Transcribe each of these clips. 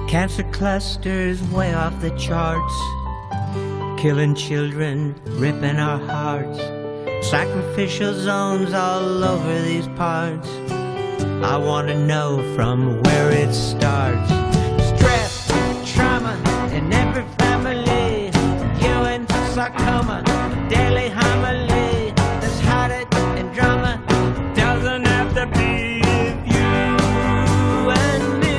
Cancer clusters way off the charts, killing children, ripping our hearts. Sacrificial zones all over these parts. I want to know from where it starts. Stress, trauma in every family. You and sarcoma, daily homily. There's heartache and drama. Doesn't have to be with you and me.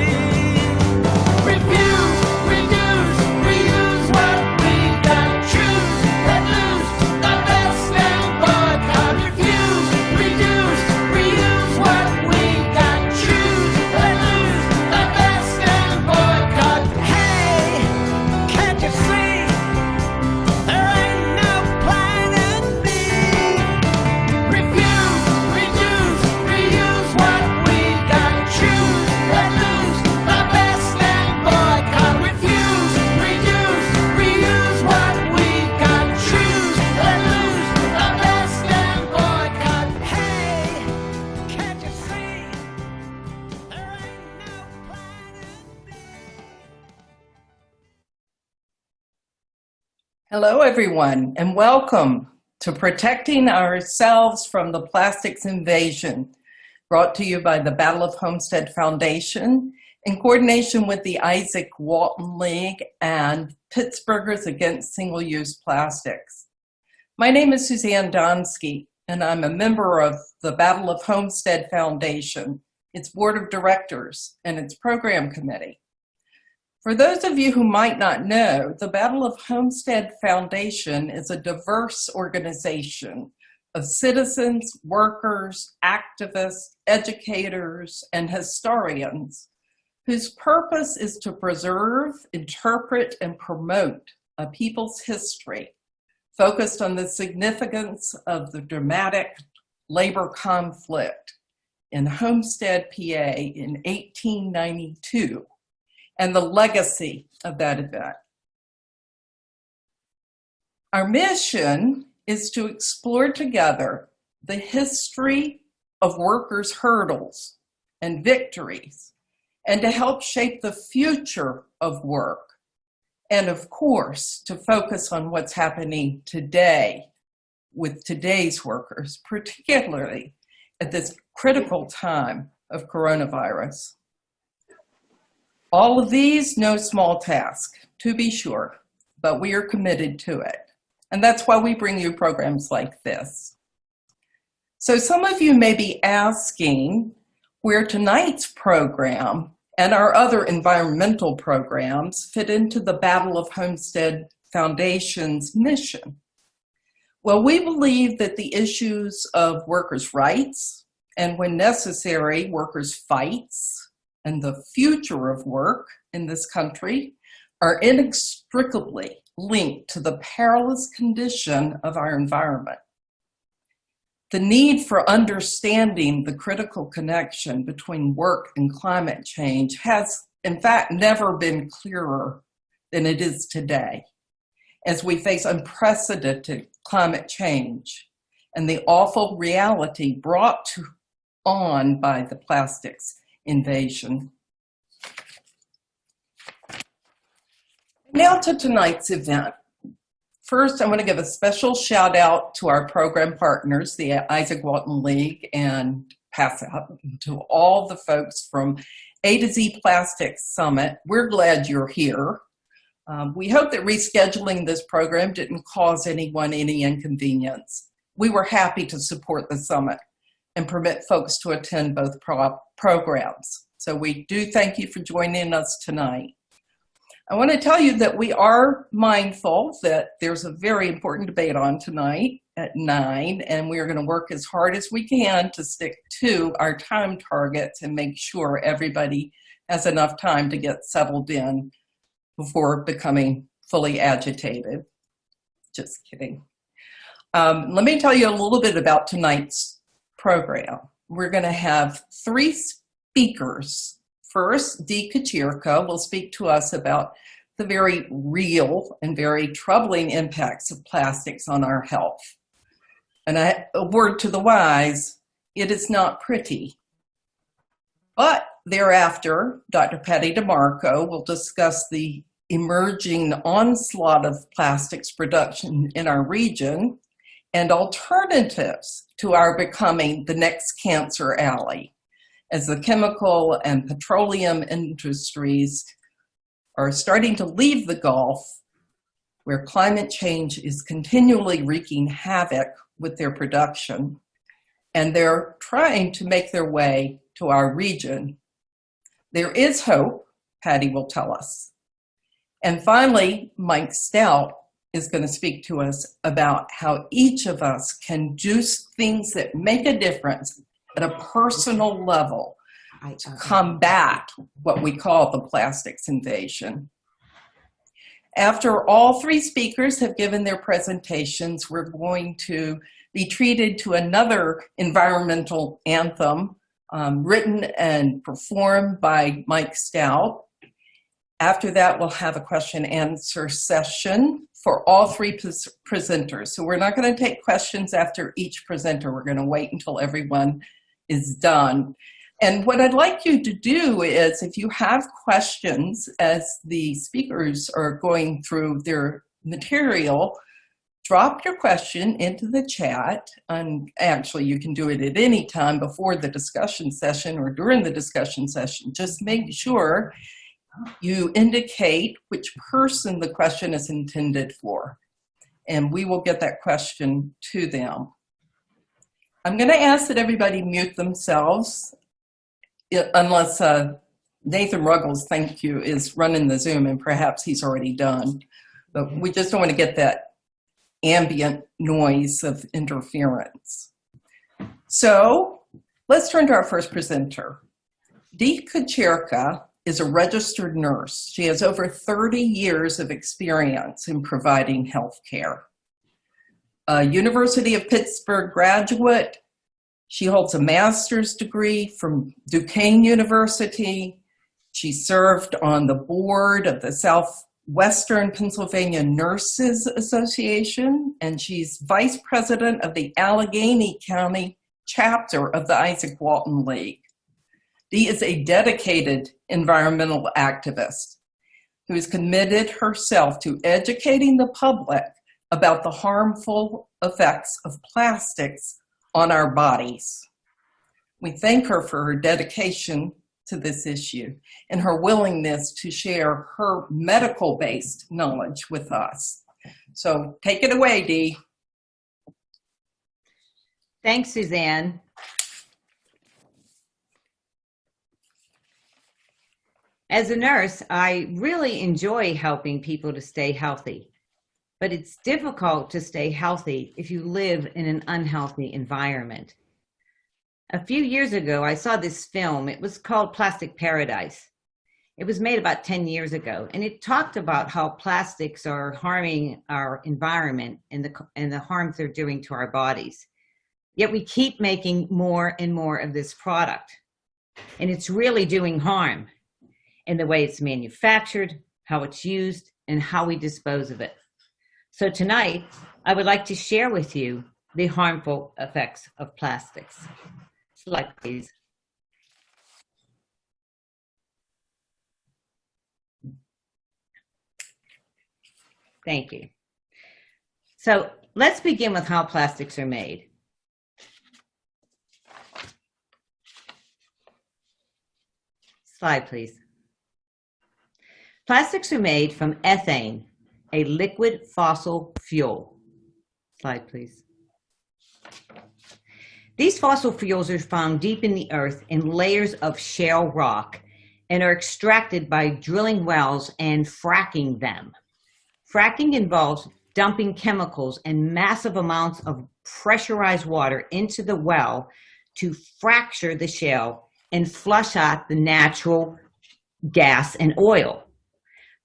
Refuse, reduce, reuse what we got. Choose and lose the best and boycott. Refuse, reduce, reuse what we got. Choose and lose the best and boycott. Hey, can't you see? There ain't no planet B. Refuse, reduce, reuse what we got. Choose and lose the best and boycott. Refuse, reduce, reuse what we got. Choose and lose the best and boycott. Hey, can't you see? There ain't no planet B. Hello, everyone, and welcome to Protecting Ourselves from the Plastics Invasion, brought to you by the Battle of Homestead Foundation in coordination with the Izaak Walton League and Pittsburghers Against Single-Use Plastics. My name is Suzanne Donsky, and I'm a member of the Battle of Homestead Foundation, its board of directors, and its program committee. For those of you who might not know, the Battle of Homestead Foundation is a diverse organization of citizens, workers, activists, educators, and historians whose purpose is to preserve, interpret, and promote a people's history focused on the significance of the dramatic labor conflict in Homestead, PA in 1892. And the legacy of that event. Our mission is to explore together the history of workers' hurdles and victories, and to help shape the future of work, and of course, to focus on what's happening today with today's workers, particularly at this critical time of coronavirus. All of these, no small task, to be sure, but we are committed to it. And that's why we bring you programs like this. So some of you may be asking where tonight's program and our other environmental programs fit into the Battle of Homestead Foundation's mission. Well, we believe that the issues of workers' rights, and when necessary, workers' fights, and the future of work in this country are inextricably linked to the perilous condition of our environment. The need for understanding the critical connection between work and climate change has, in fact, never been clearer than it is today, as we face unprecedented climate change and the awful reality brought on by the plastics invasion. Now to tonight's event. First, I want to give a special shout out to our program partners, the Izaak Walton League, and pass out to all the folks from A to Z Plastics Summit. We're glad you're here. We hope that rescheduling this program didn't cause anyone any inconvenience. We were happy to support the summit and permit folks to attend both programs. So we do thank you for joining us tonight. I want to tell you that we are mindful that there's a very important debate on tonight at 9, and we are going to work as hard as we can to stick to our time targets and make sure everybody has enough time to get settled in before becoming fully agitated. Just kidding. Let me tell you a little bit about tonight's program. We're going to have 3 speakers. First, DEE KOCHIRKA will speak to us about the very real and very troubling impacts of plastics on our health. And a word to the wise, it is not pretty. But thereafter, Dr. Patty Demarco will discuss the emerging onslaught of plastics production in our region and alternatives to our becoming the next cancer alley, as the chemical and petroleum industries are starting to leave the Gulf, where climate change is continually wreaking havoc with their production, and they're trying to make their way to our region. There is hope, Patty will tell us. And finally, Mike Stout is going to speak to us about how each of us can do things that make a difference at a personal level to combat what we call the plastics invasion. After all three speakers have given their presentations, we're going to be treated to another environmental anthem written and performed by Mike Stout. After that, we'll have a question and answer session for all three presenters. So we're not going to take questions after each presenter. We're going to wait until everyone is done. And what I'd like you to do is, if you have questions as the speakers are going through their material, drop your question into the chat. And actually, you can do it at any time before the discussion session or during the discussion session. Just make sure you indicate which person the question is intended for, and we will get that question to them. I'm going to ask that everybody mute themselves, unless Nathan Ruggles, thank you, is running the Zoom, and perhaps he's already done. But we just don't want to get that ambient noise of interference. So let's turn to our first presenter. DEE KOCHIRKA is a registered nurse. She has over 30 years of experience in providing health care. A University of Pittsburgh graduate, she holds a master's degree from Duquesne University. She served on the board of the Southwestern Pennsylvania Nurses Association, and she's vice president of the Allegheny County chapter of the Izaak Walton League. Dee is a dedicated environmental activist who has committed herself to educating the public about the harmful effects of plastics on our bodies. We thank her for her dedication to this issue and her willingness to share her medical-based knowledge with us. So take it away, Dee. Thanks, Suzanne. As a nurse, I really enjoy helping people to stay healthy, but it's difficult to stay healthy if you live in an unhealthy environment. A few years ago, I saw this film. It was called Plastic Paradise. It was made about 10 years ago, and it talked about how plastics are harming our environment and the harms they're doing to our bodies. Yet we keep making more and more of this product, and it's really doing harm in the way it's manufactured, how it's used, and how we dispose of it. So tonight, I would like to share with you the harmful effects of plastics. Slide, please. Thank you. So let's begin with how plastics are made. Slide, please. Plastics are made from ethane, a liquid fossil fuel. Slide, please. These fossil fuels are found deep in the earth in layers of shale rock and are extracted by drilling wells and fracking them. Fracking involves dumping chemicals and massive amounts of pressurized water into the well to fracture the shale and flush out the natural gas and oil.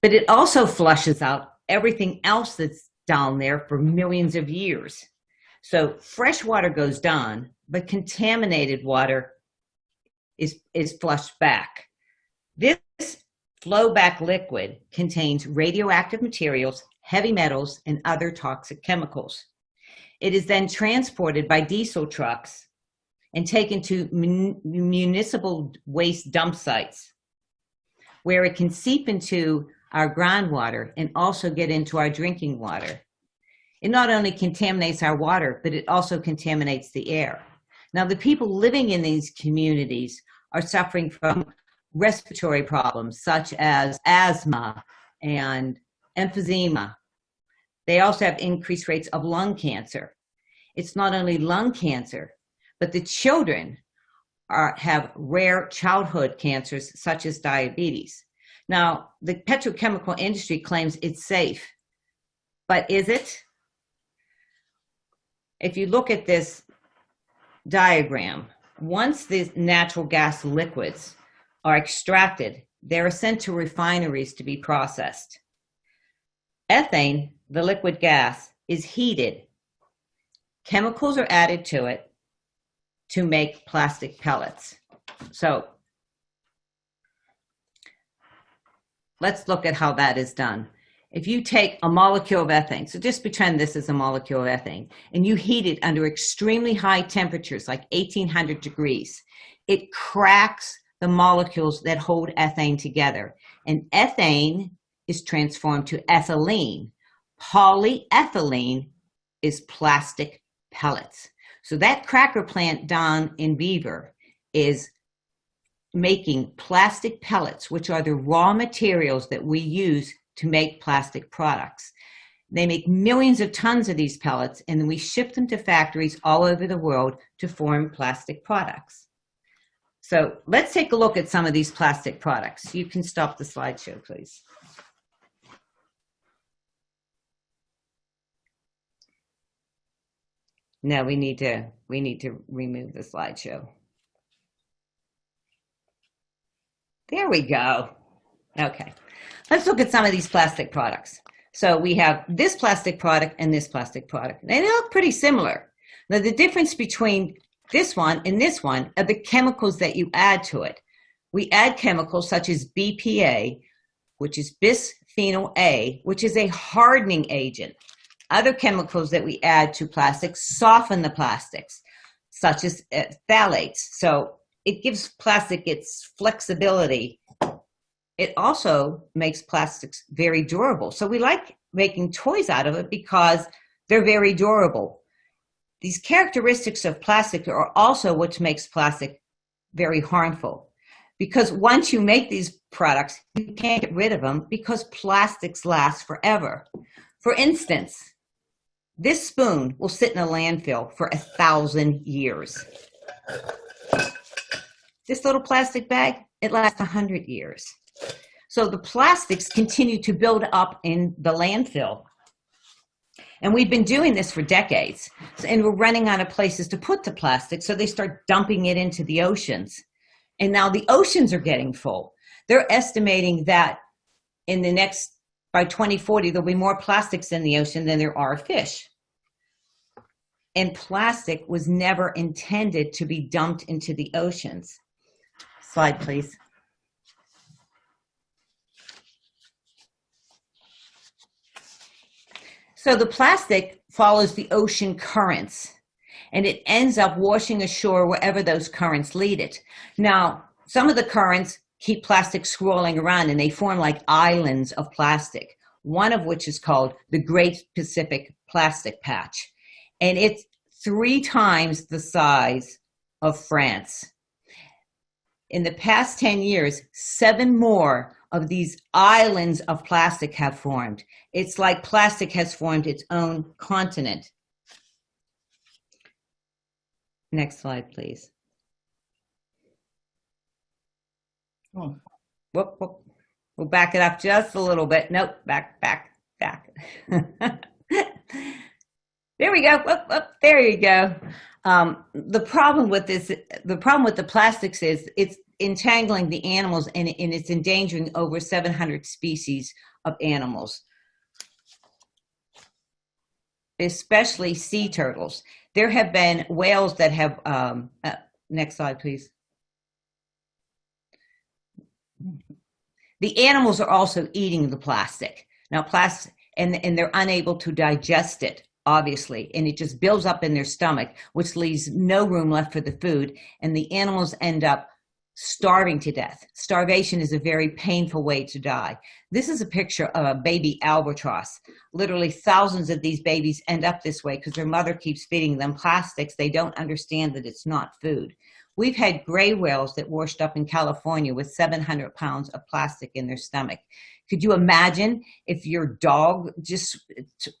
But it also flushes out everything else that's down there for millions of years. So fresh water goes down, but contaminated water is flushed back. This flowback liquid contains radioactive materials, heavy metals, and other toxic chemicals. It is then transported by diesel trucks and taken to municipal waste dump sites, where it can seep into our groundwater and also get into our drinking water. It not only contaminates our water, but it also contaminates the air. Now, the people living in these communities are suffering from respiratory problems such as asthma and emphysema. They also have increased rates of lung cancer. It's not only lung cancer, but the children have rare childhood cancers such as diabetes. Now, the petrochemical industry claims it's safe, but is it? If you look at this diagram, once these natural gas liquids are extracted, they're sent to refineries to be processed. Ethane, the liquid gas, is heated. Chemicals are added to it to make plastic pellets. So let's look at how that is done. If you take a molecule of ethane, so just pretend this is a molecule of ethane, and you heat it under extremely high temperatures, like 1800 degrees, it cracks the molecules that hold ethane together. And ethane is transformed to ethylene. Polyethylene is plastic pellets. So that cracker plant down in Beaver is making plastic pellets, which are the raw materials that we use to make plastic products. They make millions of tons of these pellets, and then we ship them to factories all over the world to form plastic products. So let's take a look at some of these plastic products. You can stop the slideshow, please. No, we need to remove the slideshow. There we go. Okay. Let's look at some of these plastic products. So we have this plastic product and this plastic product. They look pretty similar. Now, the difference between this one and this one are the chemicals that you add to it. We add chemicals such as BPA, which is bisphenol A, which is a hardening agent. Other chemicals that we add to plastics soften the plastics, such as phthalates. So it gives plastic its flexibility. It also makes plastics very durable. So we like making toys out of it because they're very durable. These characteristics of plastic are also what makes plastic very harmful. Because once you make these products, you can't get rid of them because plastics last forever. For instance, this spoon will sit in a landfill for 1,000 years. This little plastic bag, it lasts 100 years. So the plastics continue to build up in the landfill. And we've been doing this for decades. And we're running out of places to put the plastic, so they start dumping it into the oceans. And now the oceans are getting full. They're estimating that by 2040, there'll be more plastics in the ocean than there are fish. And plastic was never intended to be dumped into the oceans. Slide, please. So the plastic follows the ocean currents, and it ends up washing ashore wherever those currents lead it. Now, some of the currents keep plastic swirling around, and they form like islands of plastic, one of which is called the Great Pacific Plastic Patch. And it's 3 times the size of France. In the past 10 years, 7 more of these islands of plastic have formed. It's like plastic has formed its own continent. Next slide, please. Oh. Whoop, whoop. We'll back it up just a little bit. Nope, back. There we go. Whoop, whoop. There you go. The problem with the plastics is it's entangling the animals, and it's endangering over 700 species of animals, especially sea turtles. There have been whales that have, next slide, please. The animals are also eating the plastic. Now, and they're unable to digest it obviously, and it just builds up in their stomach, which leaves no room left for the food, and the animals end up starving to death. Starvation is a very painful way to die. This is a picture of a baby albatross. Literally thousands of these babies end up this way because their mother keeps feeding them plastics. They don't understand that it's not food. We've had gray whales that washed up in California with 700 pounds of plastic in their stomach. Could you imagine if your dog just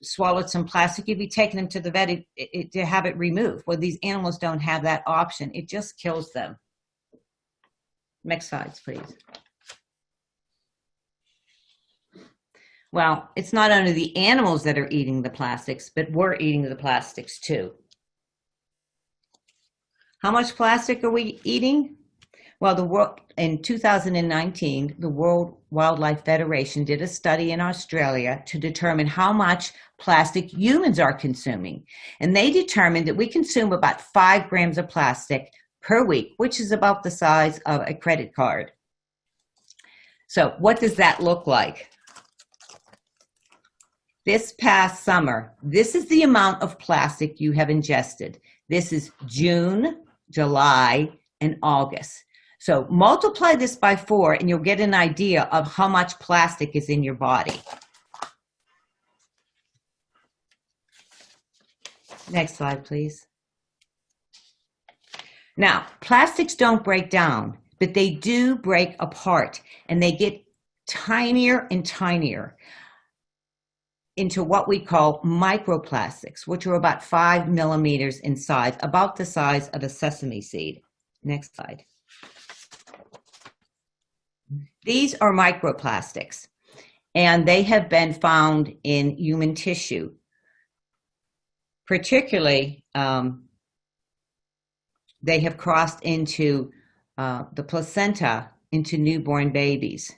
swallowed some plastic? You'd be taking them to the vet to have it removed. Well, these animals don't have that option. It just kills them. Next slides, please. Well, it's not only the animals that are eating the plastics, but we're eating the plastics too. How much plastic are we eating? Well, in 2019, the World Wildlife Federation did a study in Australia to determine how much plastic humans are consuming. And they determined that we consume about 5 grams of plastic per week, which is about the size of a credit card. So what does that look like? This past summer, this is the amount of plastic you have ingested. This is June, July, and August. So multiply this by 4 and you'll get an idea of how much plastic is in your body. Next slide, please. Now, plastics don't break down, but they do break apart, and they get tinier and tinier into what we call microplastics, which are about 5 millimeters in size, about the size of a sesame seed. Next slide. These are microplastics, and they have been found in human tissue, particularly they have crossed into the placenta into newborn babies.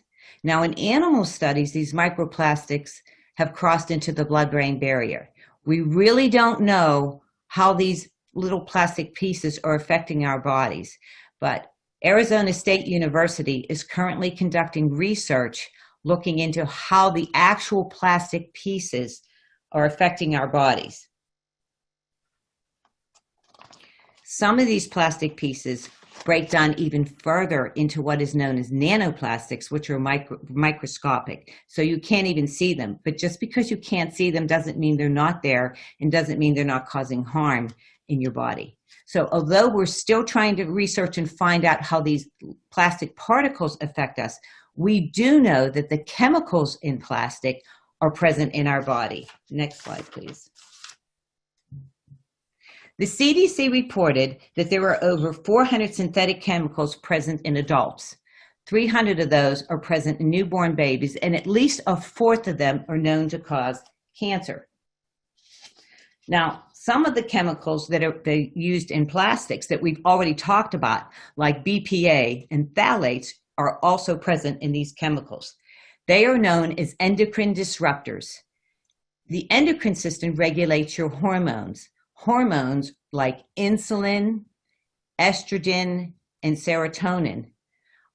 Now, in animal studies, these microplastics have crossed into the blood-brain barrier. We really don't know how these little plastic pieces are affecting our bodies, but Arizona State University is currently conducting research looking into how the actual plastic pieces are affecting our bodies. Some of these plastic pieces break down even further into what is known as nanoplastics, which are microscopic. So you can't even see them. But just because you can't see them doesn't mean they're not there, and doesn't mean they're not causing harm in your body. So although we're still trying to research and find out how these plastic particles affect us, we do know that the chemicals in plastic are present in our body. Next slide, please. The CDC reported that there are over 400 synthetic chemicals present in adults. 300 of those are present in newborn babies, and at least a fourth of them are known to cause cancer. Now, some of the chemicals that are used in plastics that we've already talked about, like BPA and phthalates, are also present in these chemicals. They are known as endocrine disruptors. The endocrine system regulates your hormones. Hormones like insulin, estrogen, and serotonin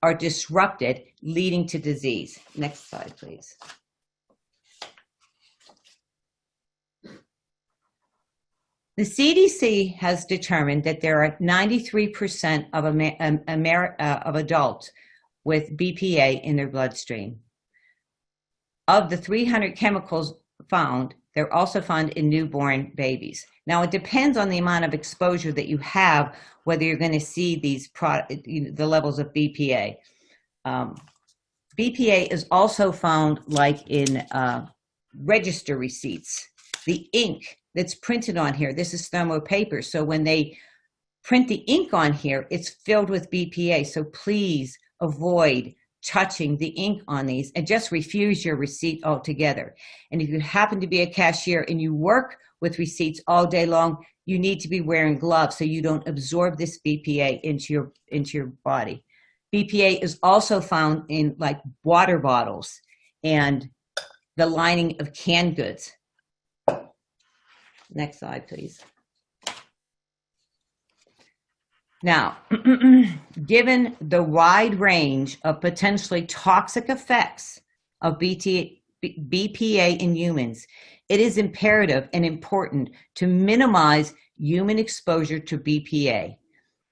are disrupted, leading to disease. Next slide, please. The CDC has determined that there are 93% of adults with BPA in their bloodstream. Of the 300 chemicals found, they're also found in newborn babies. Now, it depends on the amount of exposure that you have, whether you're going to see these the levels of BPA. BPA is also found like in register receipts. The ink that's printed on here, this is thermo paper, so when they print the ink on here, it's filled with BPA, so please avoid touching the ink on these and just refuse your receipt altogether. And if you happen to be a cashier and you work with receipts all day long, you need to be wearing gloves so you don't absorb this BPA into your body. BPA is also found in like water bottles and the lining of canned goods. Next slide, please. Now, given the wide range of potentially toxic effects of BPA BPA in humans. It is imperative and important to minimize human exposure to BPA.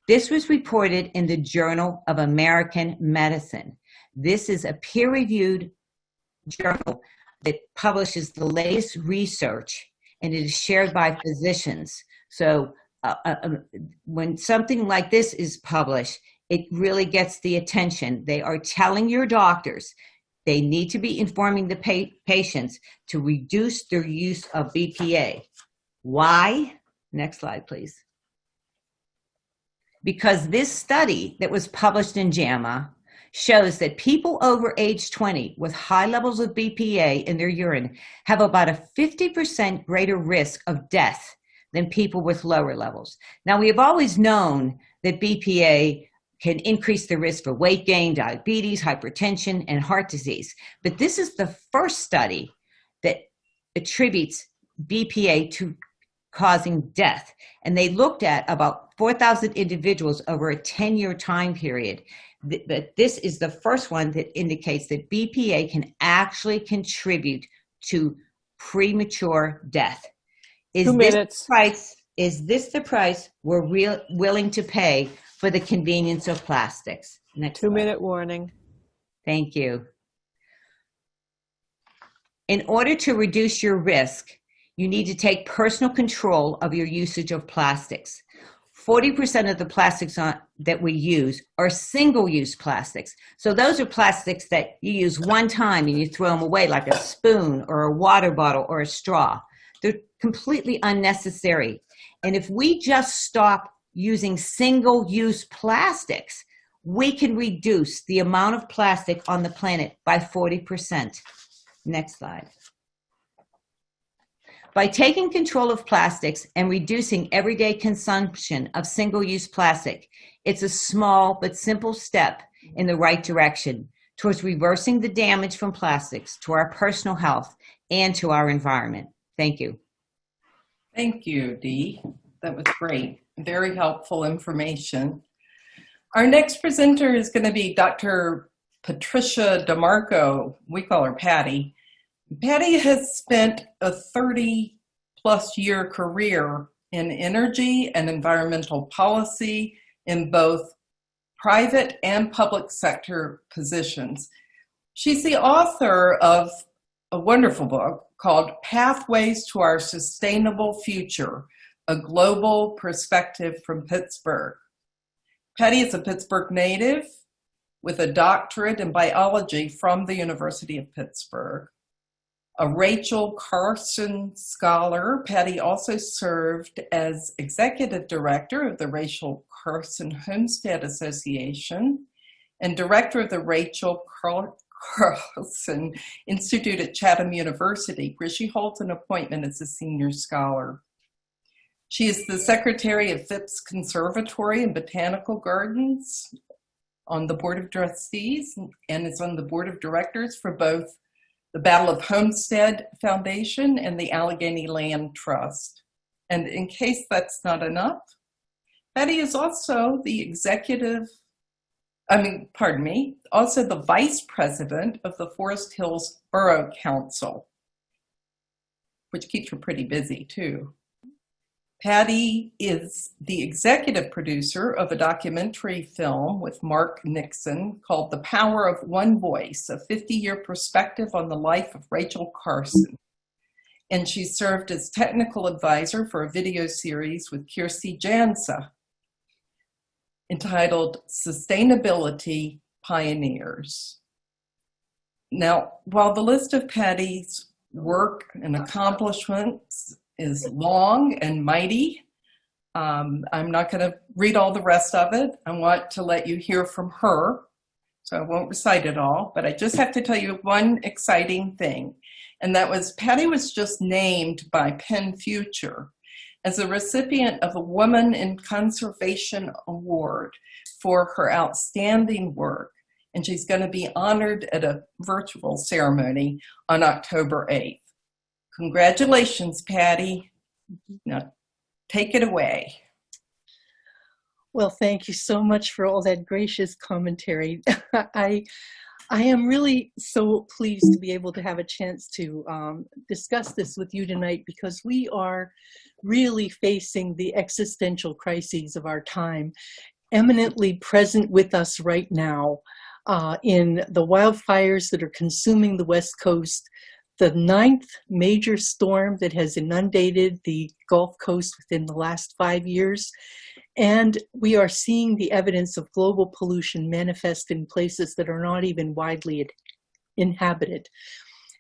This was reported in the Journal of American Medicine. This is a peer-reviewed journal that publishes the latest research, and it is shared by physicians. So when something like this is published, it really gets the attention. They are telling your doctors they need to be informing the patients to reduce their use of BPA. Why? Next slide, please. Because this study that was published in JAMA shows that people over age 20 with high levels of BPA in their urine have about a 50% greater risk of death than people with lower levels. Now, we have always known that BPA can increase the risk for weight gain, diabetes, hypertension, and heart disease. But this is the first study that attributes BPA to causing death. And they looked at about 4,000 individuals over a 10-year time period. But this is the first one that indicates that BPA can actually contribute to premature death. Is this the price we're willing to pay for the convenience of plastics? Next slide. 2-minute warning. Thank you. In order to reduce your risk, you need to take personal control of your usage of plastics. 40% of the plastics that we use are single-use plastics. So those are plastics that you use one time and you throw them away, like a spoon or a water bottle or a straw. They're completely unnecessary. And if we just stop using single-use plastics, we can reduce the amount of plastic on the planet by 40%. Next slide. By taking control of plastics and reducing everyday consumption of single-use plastic, it's a small but simple step in the right direction towards reversing the damage from plastics to our personal health and to our environment. Thank you. Thank you, Dee. That was great. Very helpful information. Our next presenter is going to be Dr. Patricia Demarco. We call her Patty. Patty has spent a 30-plus year career in energy and environmental policy in both private and public sector positions. She's the author of a wonderful book called Pathways to Our Sustainable Future, A Global Perspective from Pittsburgh. Patty is a Pittsburgh native with a doctorate in biology from the University of Pittsburgh. A Rachel Carson Scholar, Patty also served as executive director of the Rachel Carson Homestead Association and director of the Rachel Carson Institute at Chatham University, where she holds an appointment as a senior scholar. She is the secretary of Phipps Conservatory and Botanical Gardens on the Board of Trustees and is on the Board of Directors for both the Battle of Homestead Foundation and the Allegheny Land Trust. And in case that's not enough, Patty is also the also the vice president of the Forest Hills Borough Council, which keeps her pretty busy too. Patty is the executive producer of a documentary film with Mark Nixon called The Power of One Voice, a 50-year perspective on the life of Rachel Carson. And she served as technical advisor for a video series with Kirsty Jansa entitled Sustainability Pioneers. Now, while the list of Patty's work and accomplishments is long and mighty, I'm not going to read all the rest of it. I want to let you hear from her, so I won't recite it all, but I just have to tell you one exciting thing, and that was Patty was just named by Penn Future as a recipient of a Woman in Conservation Award for her outstanding work, and she's going to be honored at a virtual ceremony on October 8th. Congratulations, Patty. Now, take it away. Well, thank you so much for all that gracious commentary. I am really so pleased to be able to have a chance to discuss this with you tonight, because we are really facing the existential crises of our time, eminently present with us right now in the wildfires that are consuming the West Coast, the 9th major storm that has inundated the Gulf Coast within the last 5 years. And we are seeing the evidence of global pollution manifest in places that are not even widely inhabited.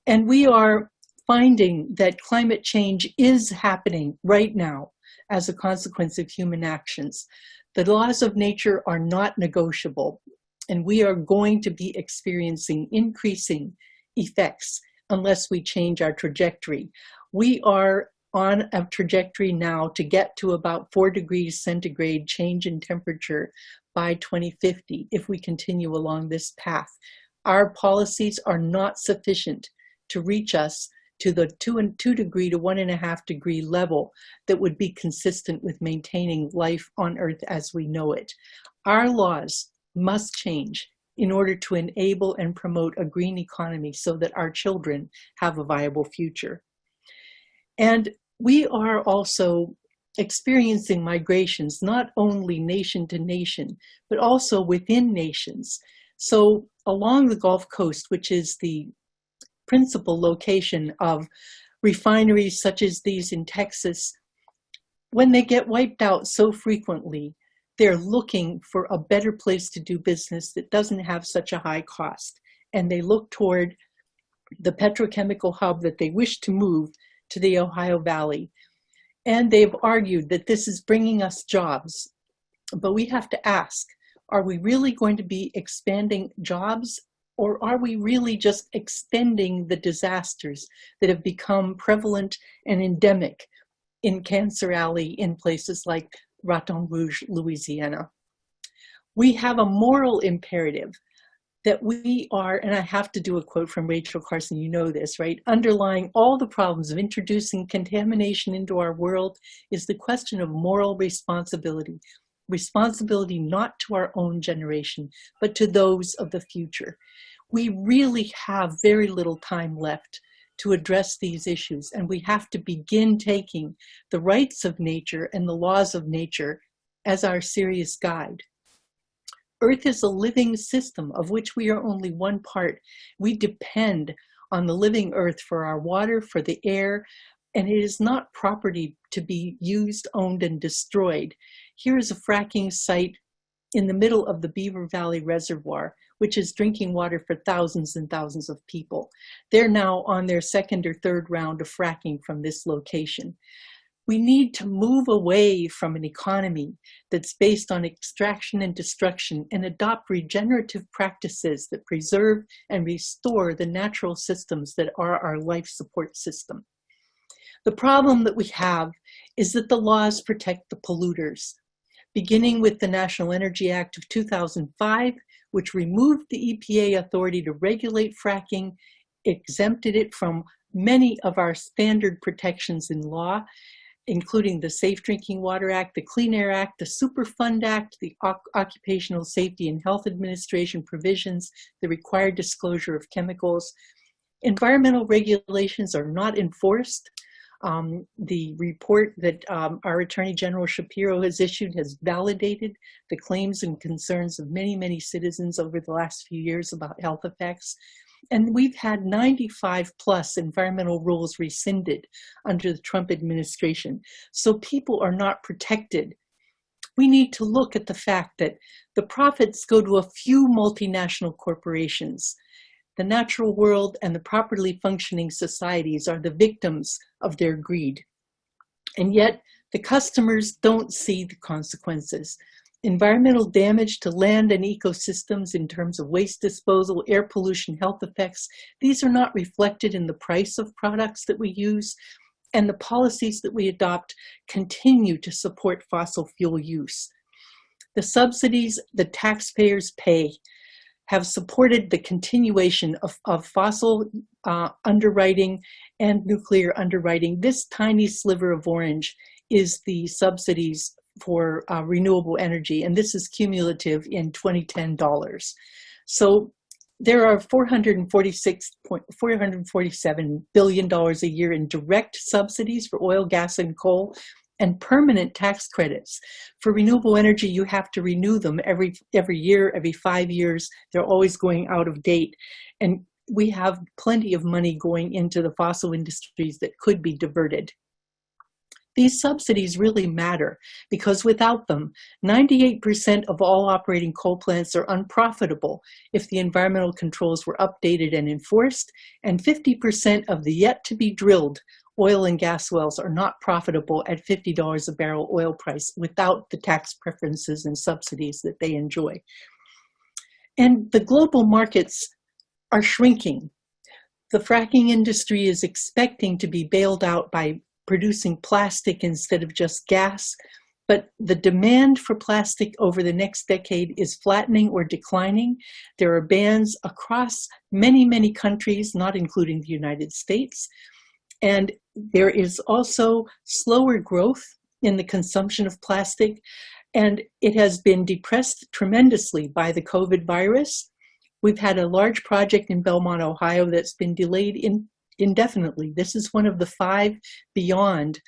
And we are finding that climate change is happening right now as a consequence of human actions. The laws of nature are not negotiable, and we are going to be experiencing increasing effects unless we change our trajectory. We are on a trajectory now to get to about 4 degrees centigrade change in temperature by 2050 if we continue along this path. Our policies are not sufficient to reach us to the 2 degree to 1.5 degree level that would be consistent with maintaining life on Earth as we know it. Our laws must change in order to enable and promote a green economy so that our children have a viable future. And we are also experiencing migrations, not only nation to nation, but also within nations. So along the Gulf Coast, which is the principal location of refineries such as these in Texas, when they get wiped out so frequently, they're looking for a better place to do business that doesn't have such a high cost. And they look toward the petrochemical hub that they wish to move to the Ohio Valley. And they've argued that this is bringing us jobs. But we have to ask, are we really going to be expanding jobs, or are we really just extending the disasters that have become prevalent and endemic in Cancer Alley in places like Baton Rouge, Louisiana? We have a moral imperative that we are, and I have to do a quote from Rachel Carson, you know this, right? Underlying all the problems of introducing contamination into our world is the question of moral responsibility. Responsibility not to our own generation, but to those of the future. We really have very little time left to address these issues, and we have to begin taking the rights of nature and the laws of nature as our serious guide. Earth is a living system of which we are only one part. We depend on the living earth for our water, for the air, and it is not property to be used, owned, and destroyed. Here is a fracking site in the middle of the Beaver Valley Reservoir, which is drinking water for thousands and thousands of people. They're now on their 2nd or 3rd round of fracking from this location. We need to move away from an economy that's based on extraction and destruction and adopt regenerative practices that preserve and restore the natural systems that are our life support system. The problem that we have is that the laws protect the polluters, beginning with the National Energy Act of 2005, which removed the EPA authority to regulate fracking, exempted it from many of our standard protections in law, including the Safe Drinking Water Act, the Clean Air Act, the Superfund Act, the Occupational Safety and Health Administration provisions, the required disclosure of chemicals. Environmental regulations are not enforced. The report that our Attorney General Shapiro has issued has validated the claims and concerns of many, many citizens over the last few years about health effects. And we've had 95 plus environmental rules rescinded under the Trump administration. So people are not protected. We need to look at the fact that the profits go to a few multinational corporations. The natural world and the properly functioning societies are the victims of their greed. And yet the customers don't see the consequences. Environmental damage to land and ecosystems in terms of waste disposal, air pollution, health effects, these are not reflected in the price of products that we use, and the policies that we adopt continue to support fossil fuel use. The subsidies the taxpayers pay have supported the continuation of fossil underwriting and nuclear underwriting. This tiny sliver of orange is the subsidies for renewable energy, and this is cumulative in 2010 dollars. So there are $447 billion a year in direct subsidies for oil, gas, and coal, and permanent tax credits. For renewable energy, you have to renew them every year, every 5 years. They're always going out of date. And we have plenty of money going into the fossil industries that could be diverted. These subsidies really matter because without them, 98% of all operating coal plants are unprofitable if the environmental controls were updated and enforced, and 50% of the yet-to-be-drilled oil and gas wells are not profitable at $50 a barrel oil price without the tax preferences and subsidies that they enjoy. And the global markets are shrinking. The fracking industry is expecting to be bailed out by producing plastic instead of just gas, but the demand for plastic over the next decade is flattening or declining. There are bans across many, many countries, not including the United States. And there is also slower growth in the consumption of plastic, and it has been depressed tremendously by the COVID virus. We've had a large project in Belmont, Ohio that's been delayed indefinitely. This is one of the 5 beyond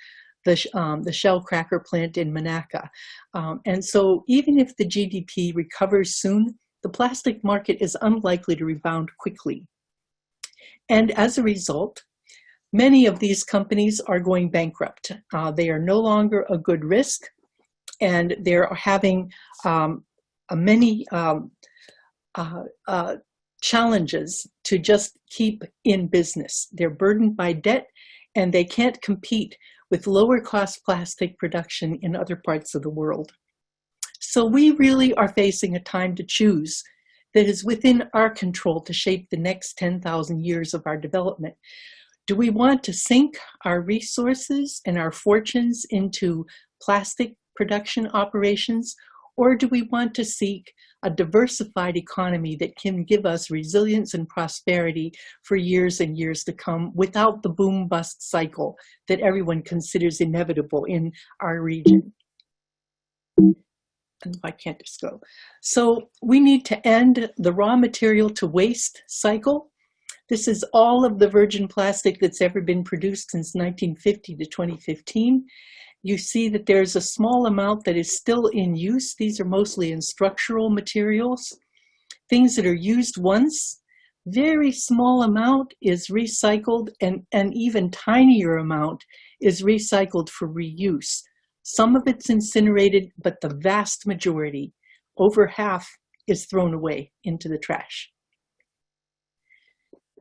the shell cracker plant in Monaca. And so even if the GDP recovers soon, the plastic market is unlikely to rebound quickly. And as a result, many of these companies are going bankrupt. They are no longer a good risk, and they're having many challenges to just keep in business. They're burdened by debt, and they can't compete with lower cost plastic production in other parts of the world. So we really are facing a time to choose that is within our control to shape the next 10,000 years of our development. Do we want to sink our resources and our fortunes into plastic production operations, or do we want to seek a diversified economy that can give us resilience and prosperity for years and years to come without the boom-bust cycle that everyone considers inevitable in our region? And I can't just go. So we need to end the raw material to waste cycle. This is all of the virgin plastic that's ever been produced since 1950 to 2015. You see that there's a small amount that is still in use. These are mostly in structural materials. Things that are used once, very small amount is recycled, and an even tinier amount is recycled for reuse. Some of it's incinerated, but the vast majority, over half, is thrown away into the trash.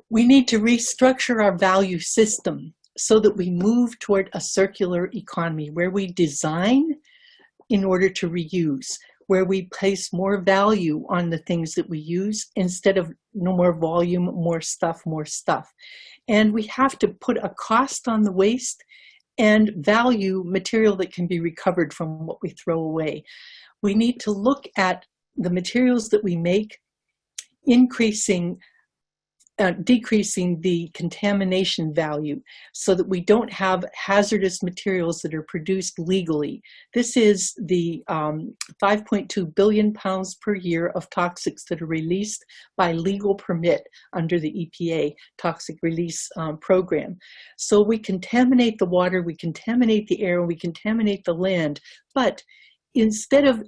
We need to restructure our value system so that we move toward a circular economy where we design in order to reuse, where we place more value on the things that we use instead of no more volume, more stuff, more stuff. And we have to put a cost on the waste and value material that can be recovered from what we throw away. We need to look at the materials that we make, decreasing the contamination value so that we don't have hazardous materials that are produced legally. This is the 5.2 billion pounds per year of toxics that are released by legal permit under the EPA toxic release program. So we contaminate the water, we contaminate the air, we contaminate the land, but instead of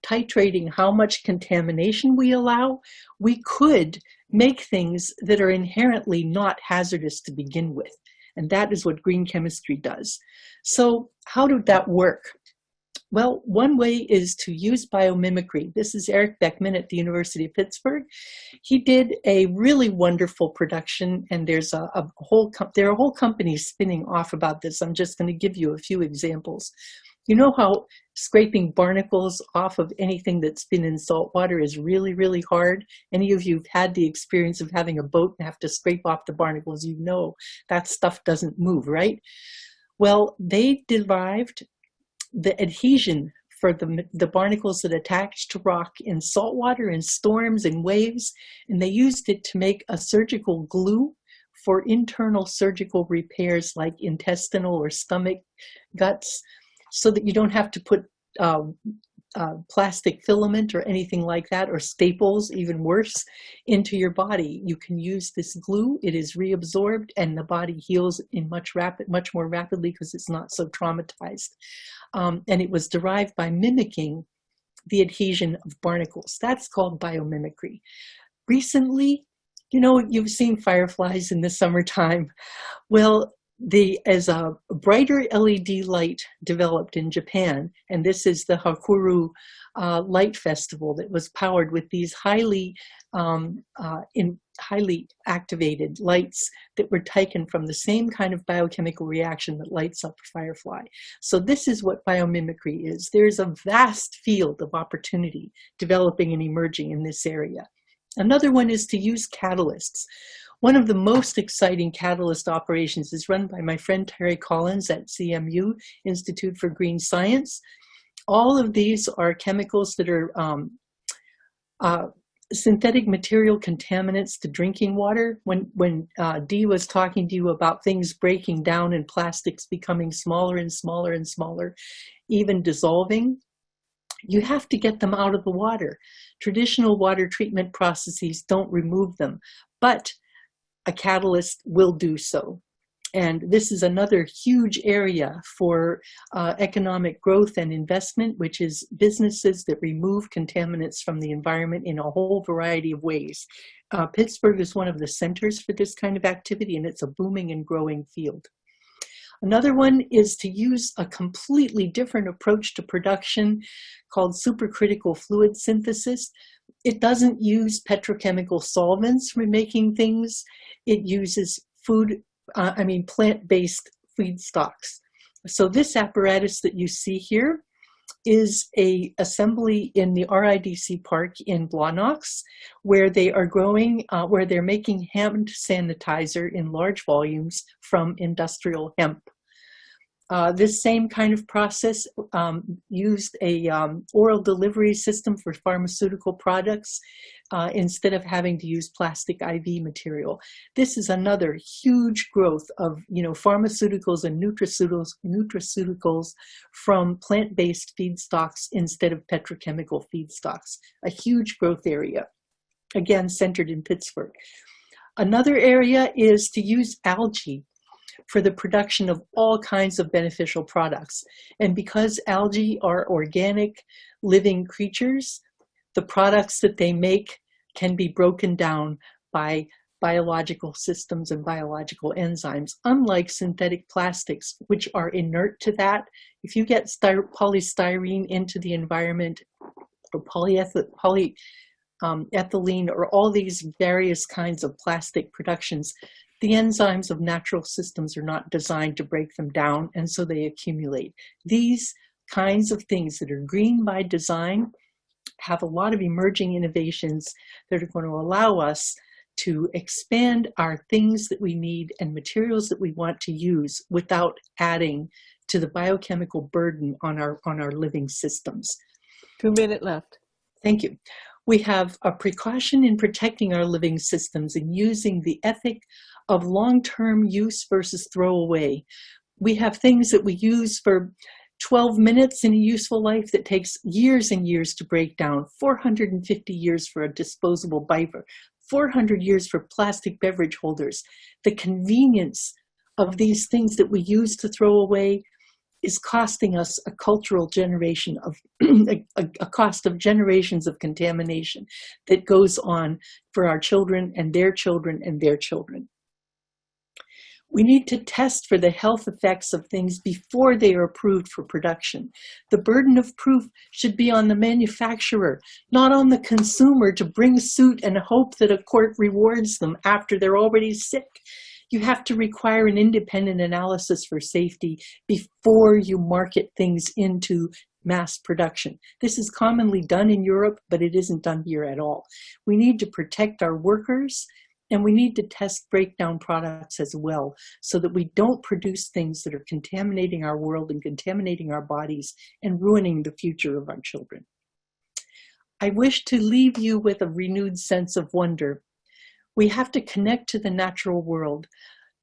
titrating how much contamination we allow, we could make things that are inherently not hazardous to begin with. And that is what green chemistry does. So how did that work? Well, one way is to use biomimicry. This is Eric Beckman at the University of Pittsburgh. He did a really wonderful production, and there are whole companies spinning off about this. I'm just going to give you a few examples. You know how scraping barnacles off of anything that's been in salt water is really, really hard? Any of you have had the experience of having a boat and have to scrape off the barnacles, you know that stuff doesn't move, right? Well, they derived the adhesion for the barnacles that attach to rock in salt water, in storms, and waves, and they used it to make a surgical glue for internal surgical repairs like intestinal or stomach, guts, so that you don't have to put plastic filament or anything like that, or staples, even worse, into your body. You can use this glue. It is reabsorbed, and the body heals in much more rapidly because it's not so traumatized. And it was derived by mimicking the adhesion of barnacles. That's called biomimicry. Recently, you know, you've seen fireflies in the summertime. Well, as a brighter LED light developed in Japan, and this is the Hakuru Light Festival that was powered with these highly activated lights that were taken from the same kind of biochemical reaction that lights up a firefly. So this is what biomimicry is. There's a vast field of opportunity developing and emerging in this area. Another one is to use catalysts. One of the most exciting catalyst operations is run by my friend Terry Collins at CMU, Institute for Green Science. All of these are chemicals that are synthetic material contaminants to drinking water. When Dee was talking to you about things breaking down and plastics becoming smaller and smaller and smaller, even dissolving, you have to get them out of the water. Traditional water treatment processes don't remove them, but a catalyst will do so. And this is another huge area for economic growth and investment, which is businesses that remove contaminants from the environment in a whole variety of ways. Pittsburgh is one of the centers for this kind of activity, and it's a booming and growing field. Another one is to use a completely different approach to production called supercritical fluid synthesis. It doesn't use petrochemical solvents for making things. It uses plant-based feedstocks. So this apparatus that you see here is an assembly in the RIDC Park in Blawnox, where they are growing, where they're making hand sanitizer in large volumes from industrial hemp. This same kind of process used a oral delivery system for pharmaceutical products instead of having to use plastic IV material. This is another huge growth of, you know, pharmaceuticals and nutraceuticals from plant-based feedstocks instead of petrochemical feedstocks. A huge growth area, again centered in Pittsburgh. Another area is to use algae for the production of all kinds of beneficial products. And because algae are organic living creatures, the products that they make can be broken down by biological systems and biological enzymes, unlike synthetic plastics, which are inert to that. If you get polystyrene into the environment, or polyethylene, or all these various kinds of plastic productions, the enzymes of natural systems are not designed to break them down, and so they accumulate. These kinds of things that are green by design have a lot of emerging innovations that are going to allow us to expand our things that we need and materials that we want to use without adding to the biochemical burden on our living systems. 2 minutes left. Thank you. We have a precaution in protecting our living systems and using the ethic of long-term use versus throwaway. We have things that we use for 12 minutes in a useful life that takes years and years to break down, 450 years for a disposable diaper, 400 years for plastic beverage holders. The convenience of these things that we use to throw away is costing us a cultural generation of, a cost of generations of contamination that goes on for our children and their children and their children. We need to test for the health effects of things before they are approved for production. The burden of proof should be on the manufacturer, not on the consumer to bring suit and hope that a court rewards them after they're already sick. You have to require an independent analysis for safety before you market things into mass production. This is commonly done in Europe, but it isn't done here at all. We need to protect our workers, and we need to test breakdown products as well so that we don't produce things that are contaminating our world and contaminating our bodies and ruining the future of our children. I wish to leave you with a renewed sense of wonder. We have to connect to the natural world.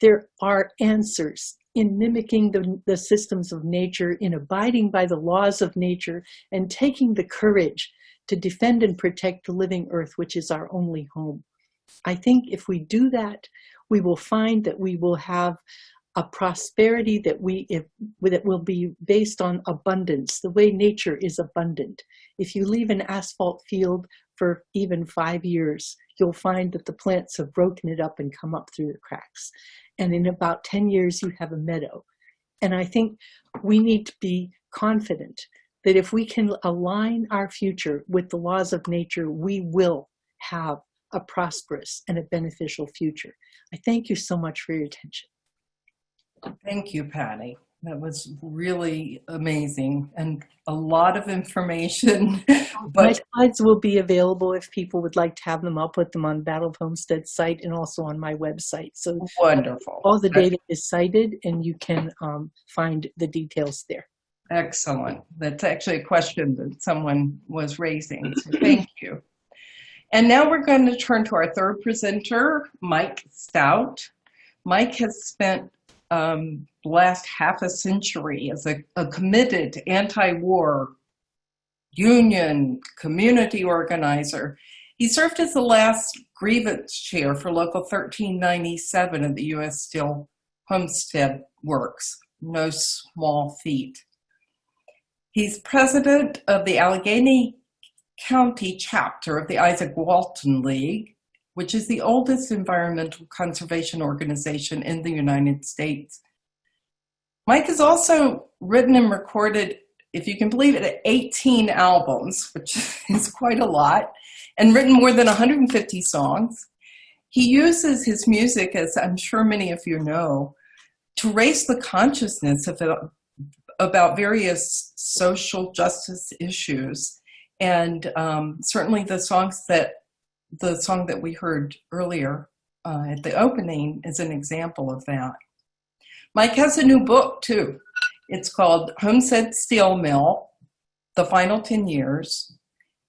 There are answers in mimicking the systems of nature, in abiding by the laws of nature, and taking the courage to defend and protect the living earth, which is our only home. I think if we do that, we will find that we will have a prosperity that will be based on abundance, the way nature is abundant. If you leave an asphalt field for even 5 years, you'll find that the plants have broken it up and come up through the cracks. And in about 10 years, you have a meadow. And I think we need to be confident that if we can align our future with the laws of nature, we will have a prosperous and a beneficial future. I thank you so much for your attention. Thank you, Patty. That was really amazing and a lot of information. My slides will be available if people would like to have them. I'll put them on Battle of Homestead's site and also on my website. So wonderful. All the data is cited and you can find the details there. Excellent. That's actually a question that someone was raising. So thank you. And now we're going to turn to our third presenter, Mike Stout. Mike has spent the last half a century as a committed anti-war union community organizer. He served as the last grievance chair for Local 1397 of the U.S. Steel Homestead Works. No small feat. He's president of the Allegheny County chapter of the Izaak Walton League, which is the oldest environmental conservation organization in the United States. Mike has also written and recorded, if you can believe it, 18 albums, which is quite a lot, and written more than 150 songs. He uses his music, as I'm sure many of you know, to raise the consciousness about various social justice issues. And certainly the song that we heard earlier at the opening is an example of that. Mike has a new book too. It's called Homestead Steel Mill, The Final 10 Years.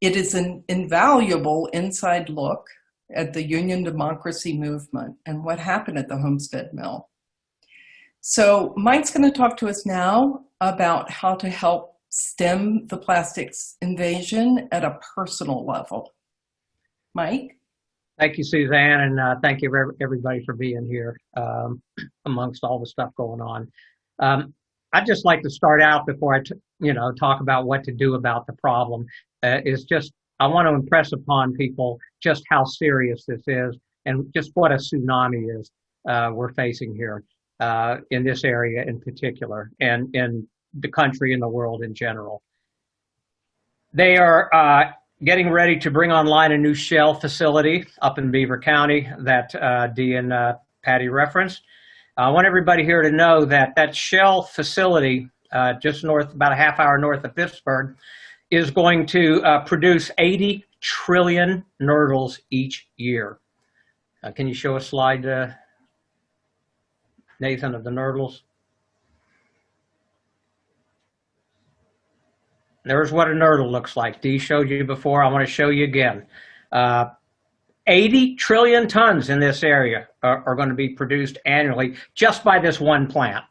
It is an invaluable inside look at the union democracy movement and what happened at the Homestead Mill. So Mike's going to talk to us now about how to help stem the plastics invasion at a personal level. Mike? Thank you, Suzanne, and thank you everybody for being here amongst all the stuff going on. I'd just like to start out before I talk about what to do about the problem. I want to impress upon people just how serious this is and just what a tsunami is we're facing here in this area in particular and in the country and the world in general. They are getting ready to bring online a new shell facility up in Beaver County that Dee and Patty referenced. I want everybody here to know that that shell facility just north, about a half hour north of Pittsburgh, is going to produce 80 trillion nurdles each year. Can you show a slide, Nathan, of the nurdles? There's what a nurdle looks like. Dee showed you before. I want to show you again. 80 trillion tons in this area are going to be produced annually just by this one plant.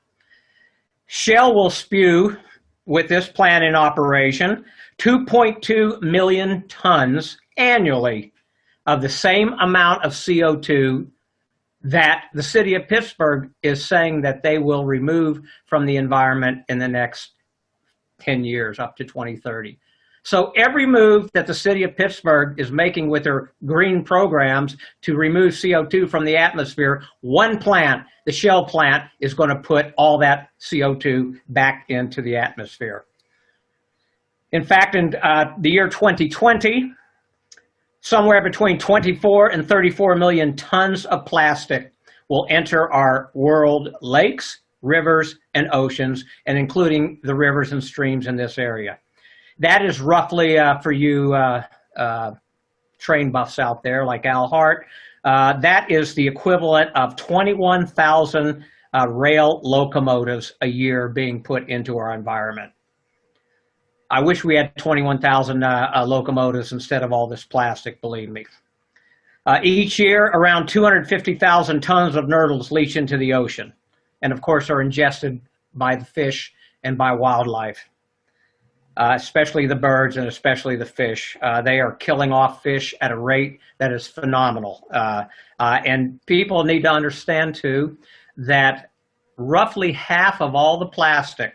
Shell will spew, with this plant in operation, 2.2 million tons annually of the same amount of CO2 that the city of Pittsburgh is saying that they will remove from the environment in the next 10 years, up to 2030. So every move that the city of Pittsburgh is making with their green programs to remove CO2 from the atmosphere, one plant, the Shell plant, is going to put all that CO2 back into the atmosphere. In fact, in the year 2020, somewhere between 24 and 34 million tons of plastic will enter our world lakes, rivers, and oceans, and including the rivers and streams in this area. That is roughly, for you train buffs out there like Al Hart, that is the equivalent of 21,000 rail locomotives a year being put into our environment. I wish we had 21,000 locomotives instead of all this plastic, believe me. Each year, around 250,000 tons of nurdles leach into the ocean. and of course are ingested by the fish and by wildlife, especially the birds and especially the fish. They are killing off fish at a rate that is phenomenal. And people need to understand too that roughly half of all the plastic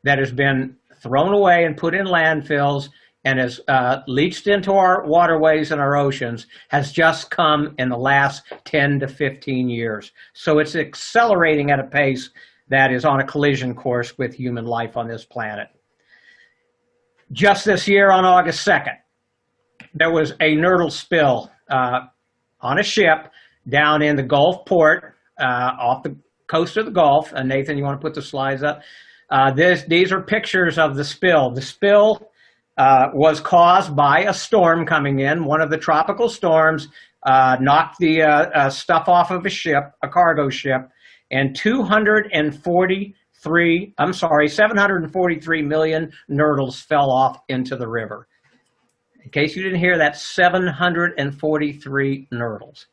that has been thrown away and put in landfills and has leached into our waterways and our oceans has just come in the last 10 to 15 years. So it's accelerating at a pace that is on a collision course with human life on this planet. Just this year on August 2nd, there was a nurdle spill on a ship down in the Gulf port off the coast of the Gulf. Nathan, you want to put the slides up? These are pictures of the spill. The spill was caused by a storm coming in. One of the tropical storms knocked the stuff off of a ship, a cargo ship, and 743 million nurdles fell off into the river. In case you didn't hear that, 743 nurdles.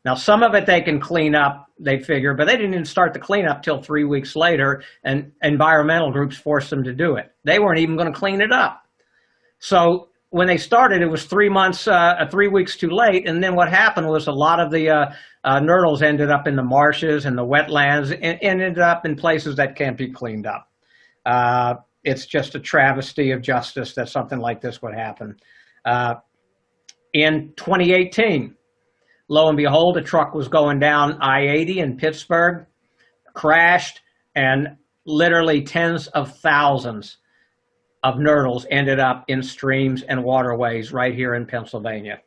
Now, some of it they can clean up, they figure, but they didn't even start the cleanup till 3 weeks later, and environmental groups forced them to do it. They weren't even going to clean it up. So when they started, it was 3 weeks too late, and then what happened was a lot of the nurdles ended up in the marshes and the wetlands and ended up in places that can't be cleaned up. It's just a travesty of justice that something like this would happen. In 2018, lo and behold, a truck was going down I-80 in Pittsburgh, crashed, and literally tens of thousands of nurdles ended up in streams and waterways right here in Pennsylvania.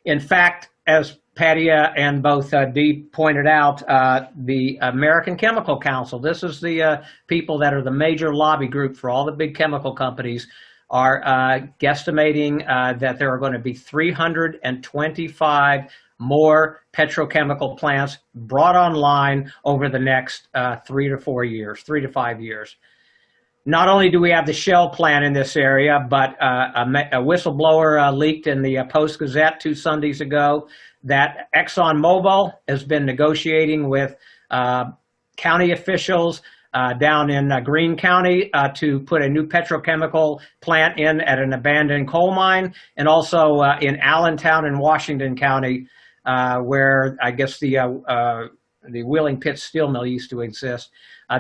In fact, as Patty and both Dee pointed out, the American Chemical Council, this is the people that are the major lobby group for all the big chemical companies, are guesstimating that there are going to be 325 more petrochemical plants brought online over the next 3 to 5 years. Not only do we have the Shell plant in this area, but a whistleblower leaked in the Post-Gazette 2 Sundays ago that ExxonMobil has been negotiating with county officials down in Greene County to put a new petrochemical plant in at an abandoned coal mine, and also in Allentown in Washington County, where I guess the Wheeling Pit Steel Mill used to exist.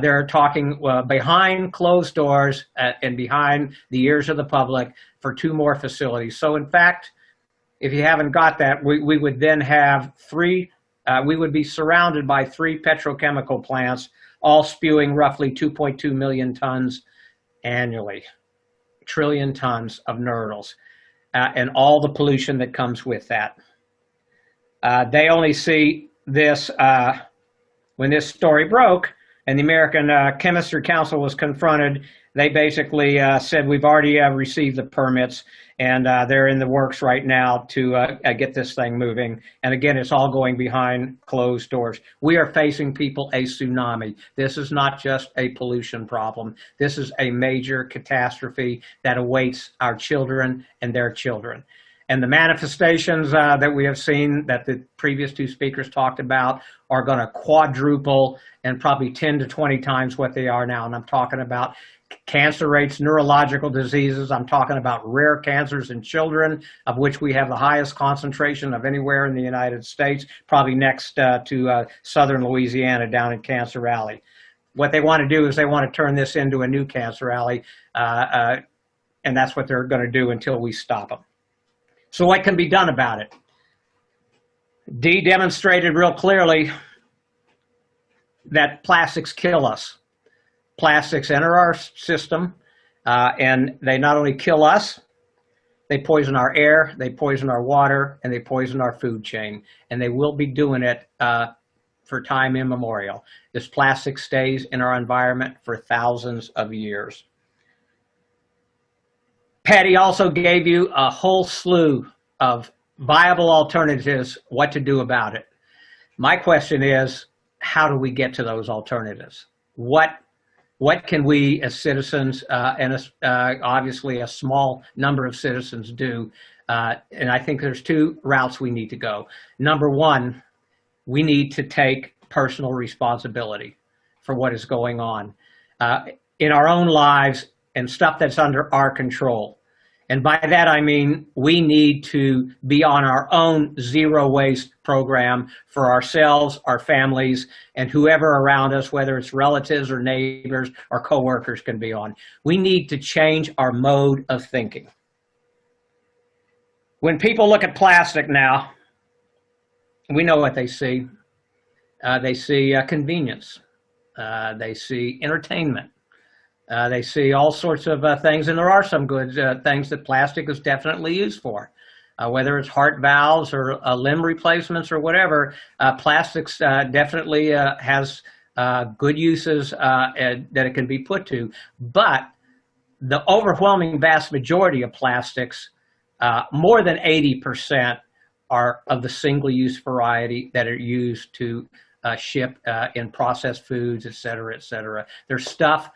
They're talking behind closed doors and behind the ears of the public for 2 more facilities. So in fact, if you haven't got that, we would then have we would be surrounded by 3 petrochemical plants, all spewing roughly 2.2 million tons annually, trillion tons of nurdles, and all the pollution that comes with that. They only see this when this story broke and the American Chemistry Council was confronted. They basically said, we've already received the permits, and they're in the works right now to get this thing moving. And again, it's all going behind closed doors. We are facing, people, a tsunami. This is not just a pollution problem. This is a major catastrophe that awaits our children and their children. And the manifestations that we have seen that the previous 2 speakers talked about are going to quadruple and probably 10 to 20 times what they are now. And I'm talking about cancer rates, neurological diseases. I'm talking about rare cancers in children, of which we have the highest concentration of anywhere in the United States, probably next to southern Louisiana down in Cancer Alley. What they want to do is they want to turn this into a new Cancer Alley, and that's what they're going to do until we stop them. So what can be done about it? Dee demonstrated real clearly that plastics kill us. Plastics enter our system, and they not only kill us, they poison our air, they poison our water, and they poison our food chain. And they will be doing it for time immemorial. This plastic stays in our environment for thousands of years. Patty also gave you a whole slew of viable alternatives, what to do about it. My question is, how do we get to those alternatives? What can we as citizens, and obviously a small number of citizens do? And I think there's 2 routes we need to go. Number one, we need to take personal responsibility for what is going on in our own lives and stuff that's under our control. And by that, I mean, we need to be on our own zero waste program for ourselves, our families, and whoever around us, whether it's relatives or neighbors or coworkers, can be on. We need to change our mode of thinking. When people look at plastic now, we know what they see. They see convenience. They see entertainment. They see all sorts of things, and there are some good things that plastic is definitely used for. Whether it's heart valves or limb replacements or whatever, plastics definitely has good uses that it can be put to. But the overwhelming vast majority of plastics, more than 80%, are of the single-use variety that are used to ship in processed foods, et cetera, et cetera. There's stuff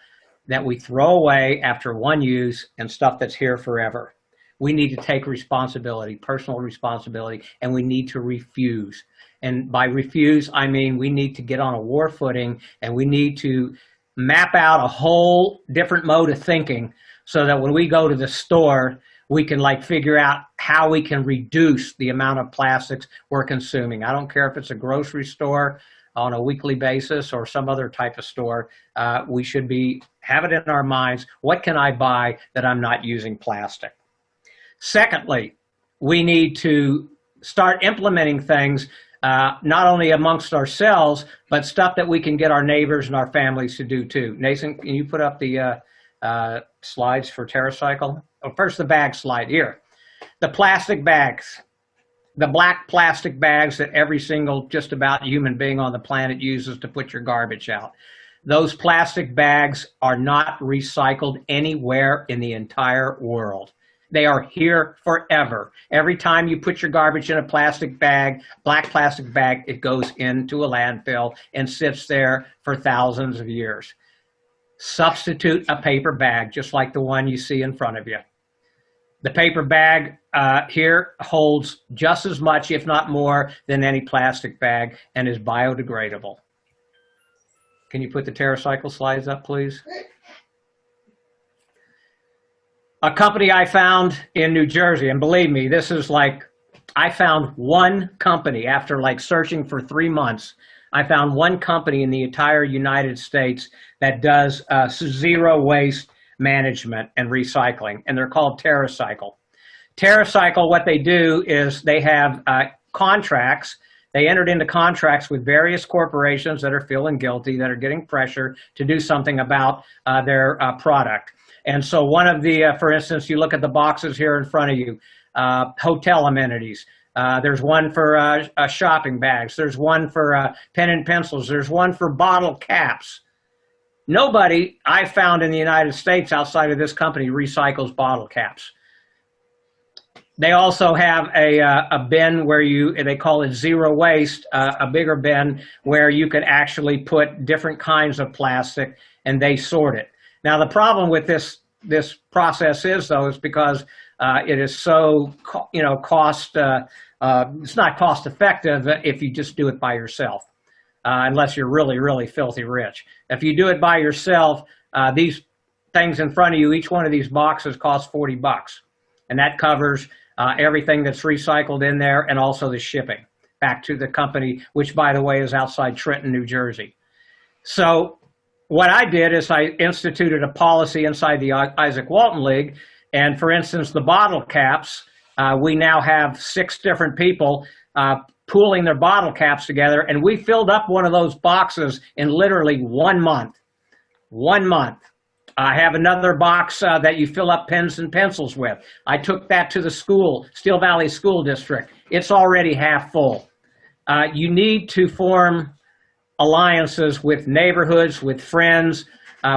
that we throw away after one use and stuff that's here forever. We need to take responsibility, personal responsibility, and we need to refuse. And by refuse, I mean we need to get on a war footing, and we need to map out a whole different mode of thinking so that when we go to the store, we can figure out how we can reduce the amount of plastics we're consuming. I don't care if it's a grocery store on a weekly basis or some other type of store. We should have it in our minds, what can I buy that I'm not using plastic? Secondly, we need to start implementing things not only amongst ourselves, but stuff that we can get our neighbors and our families to do too. Nathan, can you put up the slides for TerraCycle? Oh, first the bag slide here. The plastic bags. The black plastic bags that every single just about human being on the planet uses to put your garbage out. Those plastic bags are not recycled anywhere in the entire world. They are here forever. Every time you put your garbage in a plastic bag, black plastic bag, it goes into a landfill and sits there for thousands of years. Substitute a paper bag, just like the one you see in front of you. The paper bag here holds just as much, if not more, than any plastic bag and is biodegradable. Can you put the TerraCycle slides up, please? A company I found in New Jersey, and believe me, this is I found one company after searching for 3 months. I found one company in the entire United States that does zero waste management and recycling, and they're called TerraCycle. TerraCycle, what they do is they have contracts. They entered into contracts with various corporations that are feeling guilty, that are getting pressure to do something about their product. And so one of the, for instance, you look at the boxes here in front of you, hotel amenities. There's one for shopping bags. There's one for pen and pencils. There's one for bottle caps. Nobody I found in the United States outside of this company recycles bottle caps. They also have a bin where they call it zero waste, a bigger bin where you can actually put different kinds of plastic and they sort it. Now the problem with this process is because it is so it's not cost effective if you just do it by yourself. Unless you're really, really filthy rich. If you do it by yourself, these things in front of you, each one of these boxes costs $40. And that covers everything that's recycled in there and also the shipping back to the company, which, by the way, is outside Trenton, New Jersey. So what I did is I instituted a policy inside the Izaak Walton League. And for instance, the bottle caps, we now have 6 different people pooling their bottle caps together, and we filled up one of those boxes in literally 1 month. 1 month. I have another box that you fill up pens and pencils with. I took that to the school, Steel Valley School District. It's already half full. You need to form alliances with neighborhoods, with friends,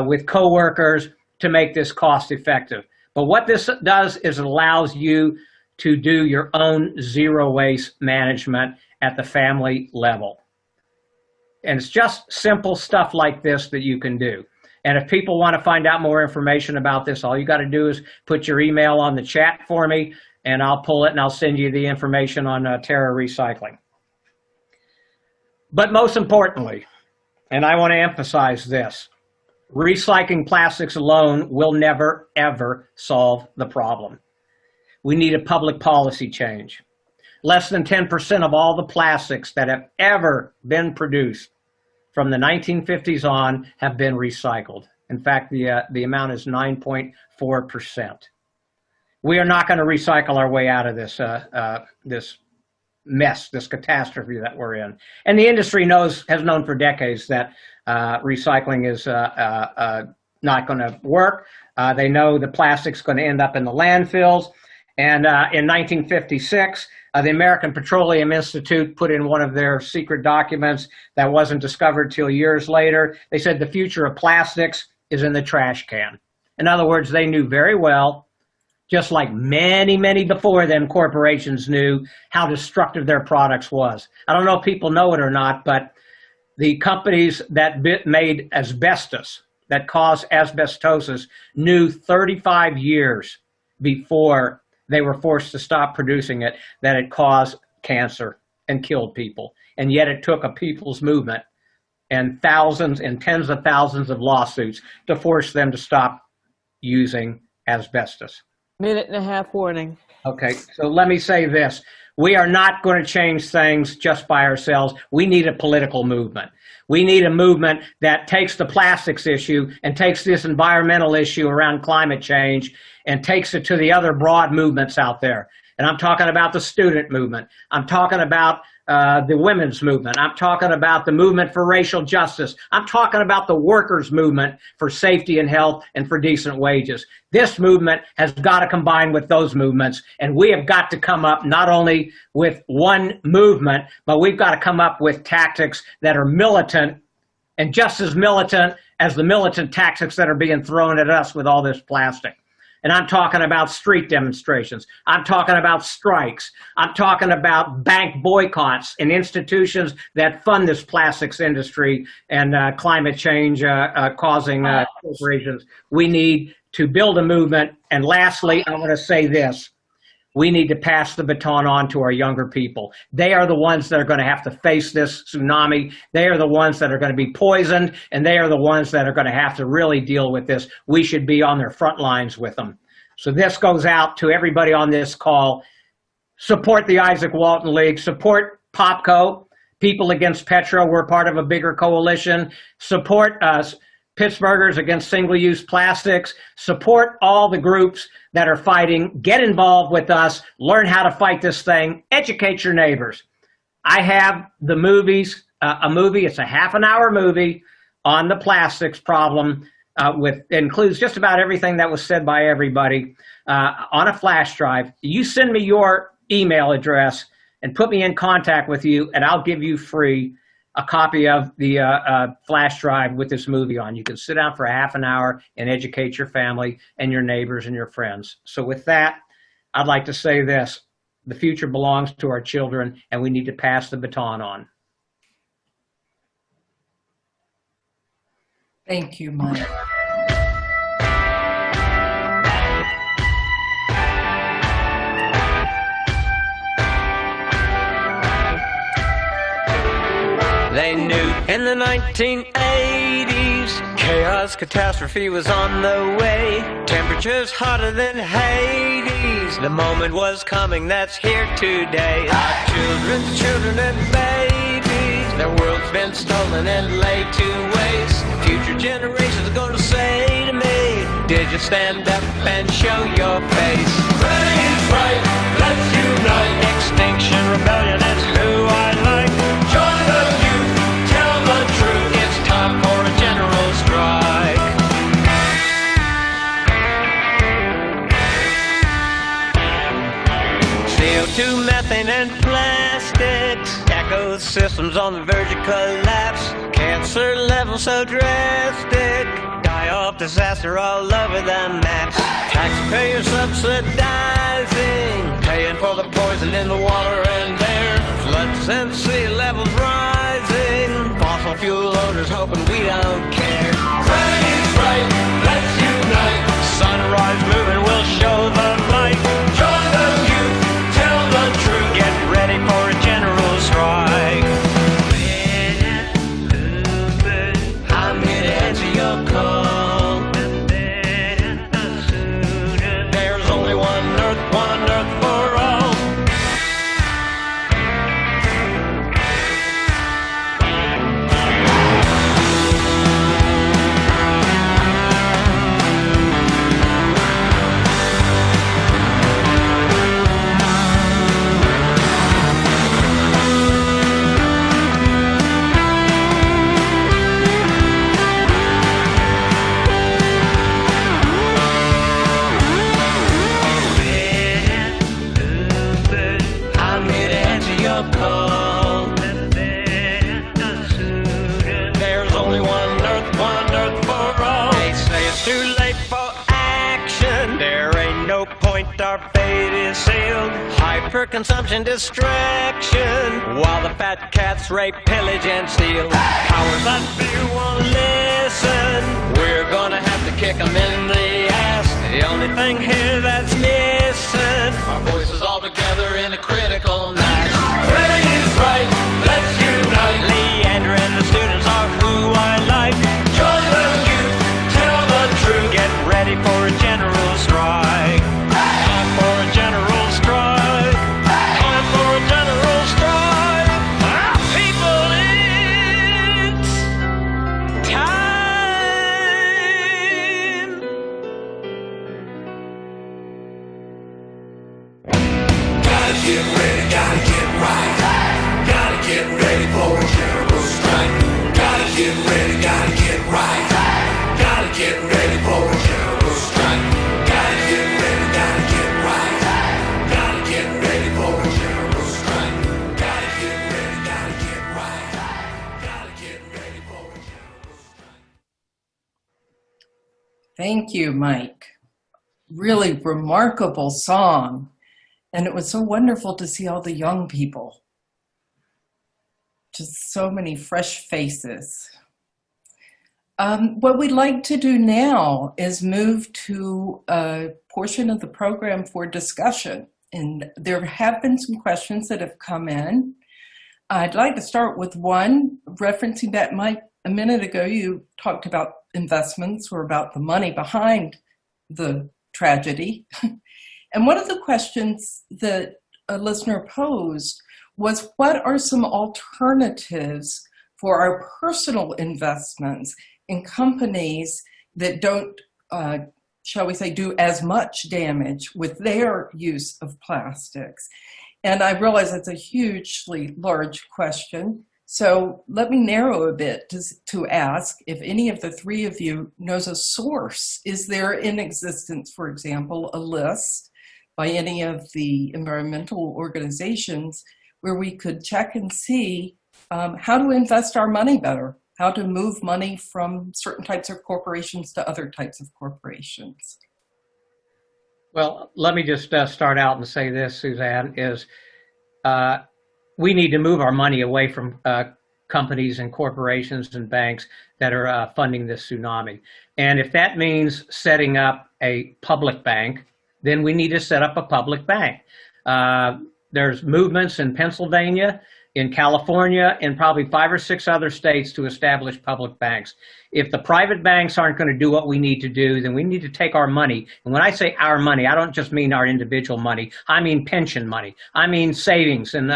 with coworkers to make this cost effective. But what this does is it allows you to do your own zero waste management at the family level. And it's just simple stuff like this that you can do. And if people want to find out more information about this, all you got to do is put your email on the chat for me, and I'll pull it and I'll send you the information on TerraCycling. But most importantly, and I want to emphasize this, recycling plastics alone will never, ever solve the problem. We need a public policy change. Less than 10% of all the plastics that have ever been produced from the 1950s on have been recycled. In fact, the amount is 9.4%. We are not going to recycle our way out of this mess, this catastrophe that we're in. And the industry has known for decades that recycling is not going to work. They know the plastic's going to end up in the landfills. And in 1956, the American Petroleum Institute put in one of their secret documents that wasn't discovered till years later. They said the future of plastics is in the trash can. In other words, they knew very well, just like many, many before them corporations knew, how destructive their products was. I don't know if people know it or not, but the companies that made asbestos, that caused asbestosis, knew 35 years before they were forced to stop producing it that it caused cancer and killed people. And yet it took a people's movement and thousands and tens of thousands of lawsuits to force them to stop using asbestos. Minute and a half warning. Okay, so let me say this. We are not going to change things just by ourselves. We need a political movement. We need a movement that takes the plastics issue and takes this environmental issue around climate change and takes it to the other broad movements out there. And I'm talking about the student movement. I'm talking about the women's movement. I'm talking about the movement for racial justice. I'm talking about the workers' movement for safety and health and for decent wages. This movement has got to combine with those movements, and we have got to come up not only with one movement, but we've got to come up with tactics that are militant and just as militant as the militant tactics that are being thrown at us with all this plastic. And I'm talking about street demonstrations. I'm talking about strikes. I'm talking about bank boycotts and institutions that fund this plastics industry and climate change causing corporations. We need to build a movement. And lastly, I want to say this. We need to pass the baton on to our younger people. They are the ones that are going to have to face this tsunami. They are the ones that are going to be poisoned, and they are the ones that are going to have to really deal with this. We should be on their front lines with them. So this goes out to everybody on this call. Support the Izaak Walton League. Support POPCO, People Against Petro. We're part of a bigger coalition. Support us. Pittsburghers Against Single-Use Plastics. Support all the groups that are fighting. Get involved with us. Learn how to fight this thing. Educate your neighbors. I have the movies, a movie, it's a half-an-hour movie on the plastics problem, includes just about everything that was said by everybody on a flash drive. You send me your email address and put me in contact with you, and I'll give you free a copy of the flash drive with this movie on. You can sit down for a half an hour and educate your family and your neighbors and your friends. So with that, I'd like to say this. The future belongs to our children, and we need to pass the baton on. Thank you, Mike. They knew in the 1980s chaos, catastrophe was on the way. Temperatures hotter than Hades. The moment was coming that's here today. Our children's children and babies, their world's been stolen and laid to waste. Future generations are gonna say to me, did you stand up and show your face? Ready is right, let's unite. Extinction Rebellion is who I like. Join the youth, tell the truth. It's time for a general strike. CO2, methane, and plastics. Ecosystems on the verge of collapse. Cancer levels so drastic. Die-off disaster all over the maps. Taxpayers subsidizing, paying for the poison in the water and air. Floods and sea levels rising. Fossil fuel owners hoping we don't care. Right is right, let's unite. Sunrise movement will show the light. Join the youth, tell the truth. Get ready for a general strike. of coal. There's only one earth for all. They say it's too late for action. There ain't no point, our fate is sealed. Hyperconsumption, distraction, while the fat cats rape, pillage, and steal. Powers that be won't listen. We're gonna have to kick 'em in the ass. The only thing here that's missing, our voices all together in a critical match. Ready is right, let's unite. Leander and the students are who I like. Join the youth, tell the truth. Get ready for a general strike. Time for a general strike. Time for a general strike. Ah, people, it's time. Gotta get ready, gotta get right. Gotta get ready for a general strike. Gotta get ready, gotta get right. Gotta get ready for a general strike. Gotta get ready, gotta get right. Gotta get ready for a general strike. Gotta get ready, gotta get right. Gotta get ready for a general strike. Thank you, Mike. Really remarkable song. And it was so wonderful to see all the young people. Just so many fresh faces. What we'd like to do now is move to a portion of the program for discussion. And there have been some questions that have come in. I'd like to start with one, referencing that, Mike, a minute ago you talked about investments or about the money behind the tragedy. And one of the questions that a listener posed was, what are some alternatives for our personal investments in companies that don't, shall we say, do as much damage with their use of plastics? And I realize that's a hugely large question. So let me narrow a bit to ask if any of the three of you knows a source. Is there in existence, for example, a list by any of the environmental organizations where we could check and see how to invest our money better, how to move money from certain types of corporations to other types of corporations? Well, let me just start out and say this, Suzanne, is we need to move our money away from companies and corporations and banks that are funding this tsunami. And if that means setting up a public bank, then we need to set up a public bank. There's movements in Pennsylvania, in California, and probably 5 or 6 other states to establish public banks. If the private banks aren't going to do what we need to do, then we need to take our money. And when I say our money, I don't just mean our individual money. I mean pension money. I mean savings and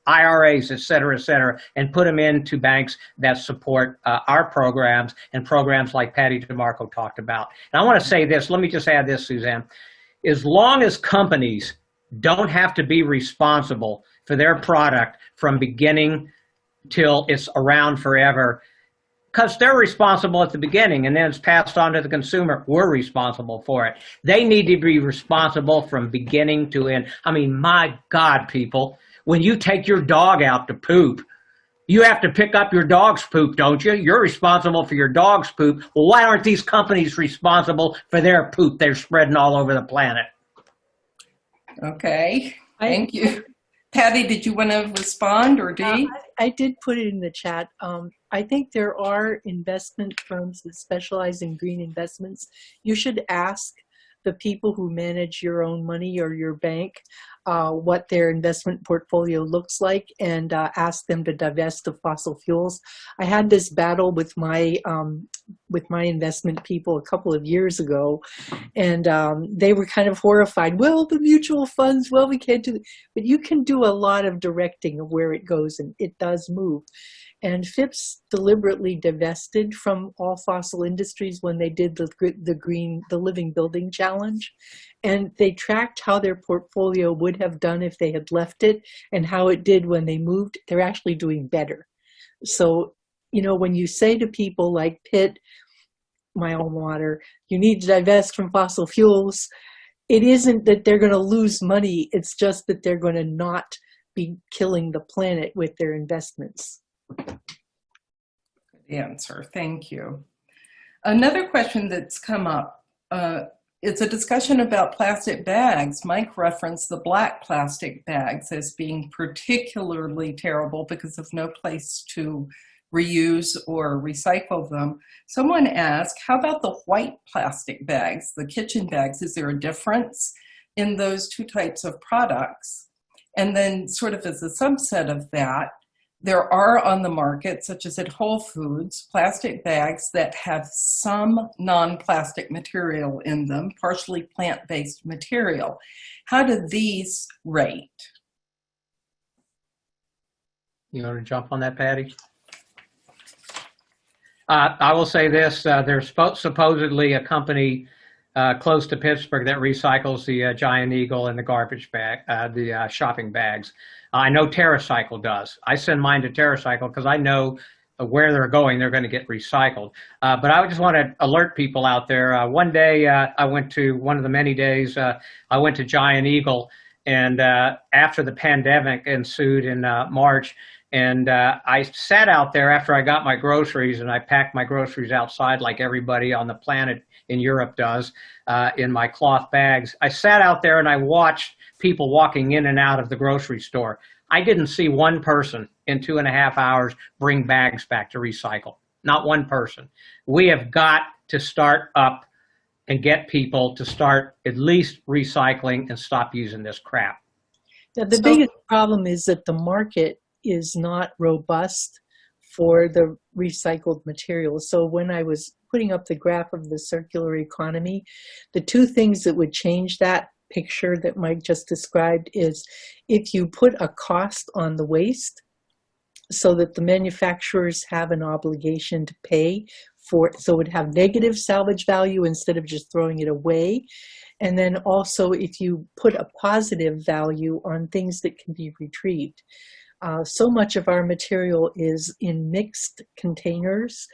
IRAs, et cetera, and put them into banks that support our programs and programs like Patty Demarco talked about. And I want to say this, let me just add this, Suzanne. As long as companies don't have to be responsible for their product from beginning till it's around forever, because they're responsible at the beginning and then it's passed on to the consumer, we're responsible for it. They need to be responsible from beginning to end. I mean, my God, people, when you take your dog out to poop, you have to pick up your dog's poop, don't you? You're responsible for your dog's poop. Well, why aren't these companies responsible for their poop they're spreading all over the planet? Okay, thank you. Patty, did you want to respond, or Dee? I did put it in the chat. I think there are investment firms that specialize in green investments. You should ask the people who manage your own money or your bank what their investment portfolio looks like, and ask them to divest of fossil fuels. I had this battle with my investment people a couple of years ago, and they were kind of horrified. Well, the mutual funds, well, we can't do that. But you can do a lot of directing of where it goes, and it does move. And Phipps deliberately divested from all fossil industries when they did the Living Building Challenge. And they tracked how their portfolio would have done if they had left it and how it did when they moved. They're actually doing better. So, you know, when you say to people like Pitt, my alma mater, you need to divest from fossil fuels, it isn't that they're going to lose money. It's just that they're going to not be killing the planet with their investments. Good answer. Thank you. Another question that's come up, it's a discussion about plastic bags. Mike referenced the black plastic bags as being particularly terrible because of no place to reuse or recycle them. Someone asked, how about the white plastic bags, the kitchen bags? Is there a difference in those two types of products? And then sort of as a subset of that, there are on the market, such as at Whole Foods, plastic bags that have some non-plastic material in them, partially plant-based material. How do these rate? You want to jump on that, Patty? I will say this, there's supposedly a company close to Pittsburgh that recycles the Giant Eagle and the garbage bag, the shopping bags. I know TerraCycle does. I send mine to TerraCycle because I know where they're going to get recycled. But I just want to alert people out there. One day, I went to, one of the many days, I went to Giant Eagle, and after the pandemic ensued in March, and I sat out there after I got my groceries, and I packed my groceries outside like everybody on the planet in Europe does, in my cloth bags. I sat out there and I watched people walking in and out of the grocery store. I didn't see one person in 2.5 hours bring bags back to recycle. Not one person. We have got to start up and get people to start at least recycling and stop using this crap. Now, the biggest problem is that the market is not robust for the recycled materials. So when I was putting up the graph of the circular economy, the two things that would change that picture that Mike just described is if you put a cost on the waste so that the manufacturers have an obligation to pay for it, so it would have negative salvage value instead of just throwing it away. And then also if you put a positive value on things that can be retrieved. So much of our material is in mixed containers,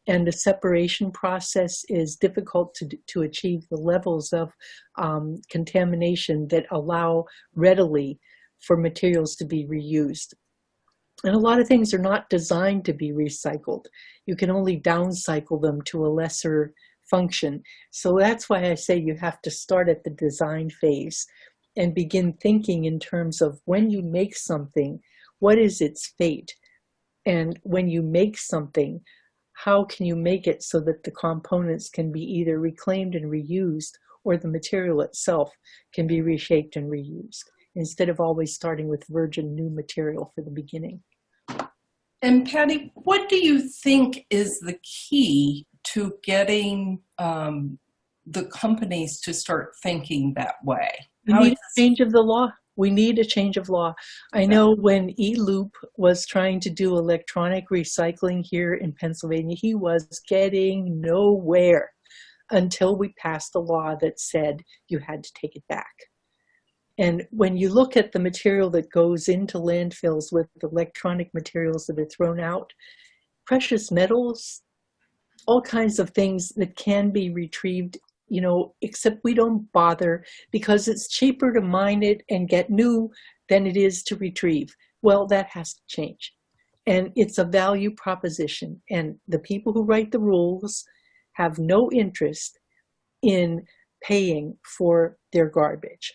and the separation process is difficult to achieve the levels of contamination that allow readily for materials to be reused. And a lot of things are not designed to be recycled. You can only downcycle them to a lesser function. So that's why I say you have to start at the design phase and begin thinking in terms of when you make something, what is its fate? And when you make something, how can you make it so that the components can be either reclaimed and reused, or the material itself can be reshaped and reused, instead of always starting with virgin new material for the beginning. And Patty, what do you think is the key to getting the companies to start thinking that way? We need a change of the law. We need a change of law. I know when E-Loop was trying to do electronic recycling here in Pennsylvania, he was getting nowhere until we passed a law that said you had to take it back. And when you look at the material that goes into landfills with electronic materials that are thrown out, precious metals, all kinds of things that can be retrieved, you know, except we don't bother because it's cheaper to mine it and get new than it is to retrieve. Well, that has to change. And it's a value proposition. And the people who write the rules have no interest in paying for their garbage.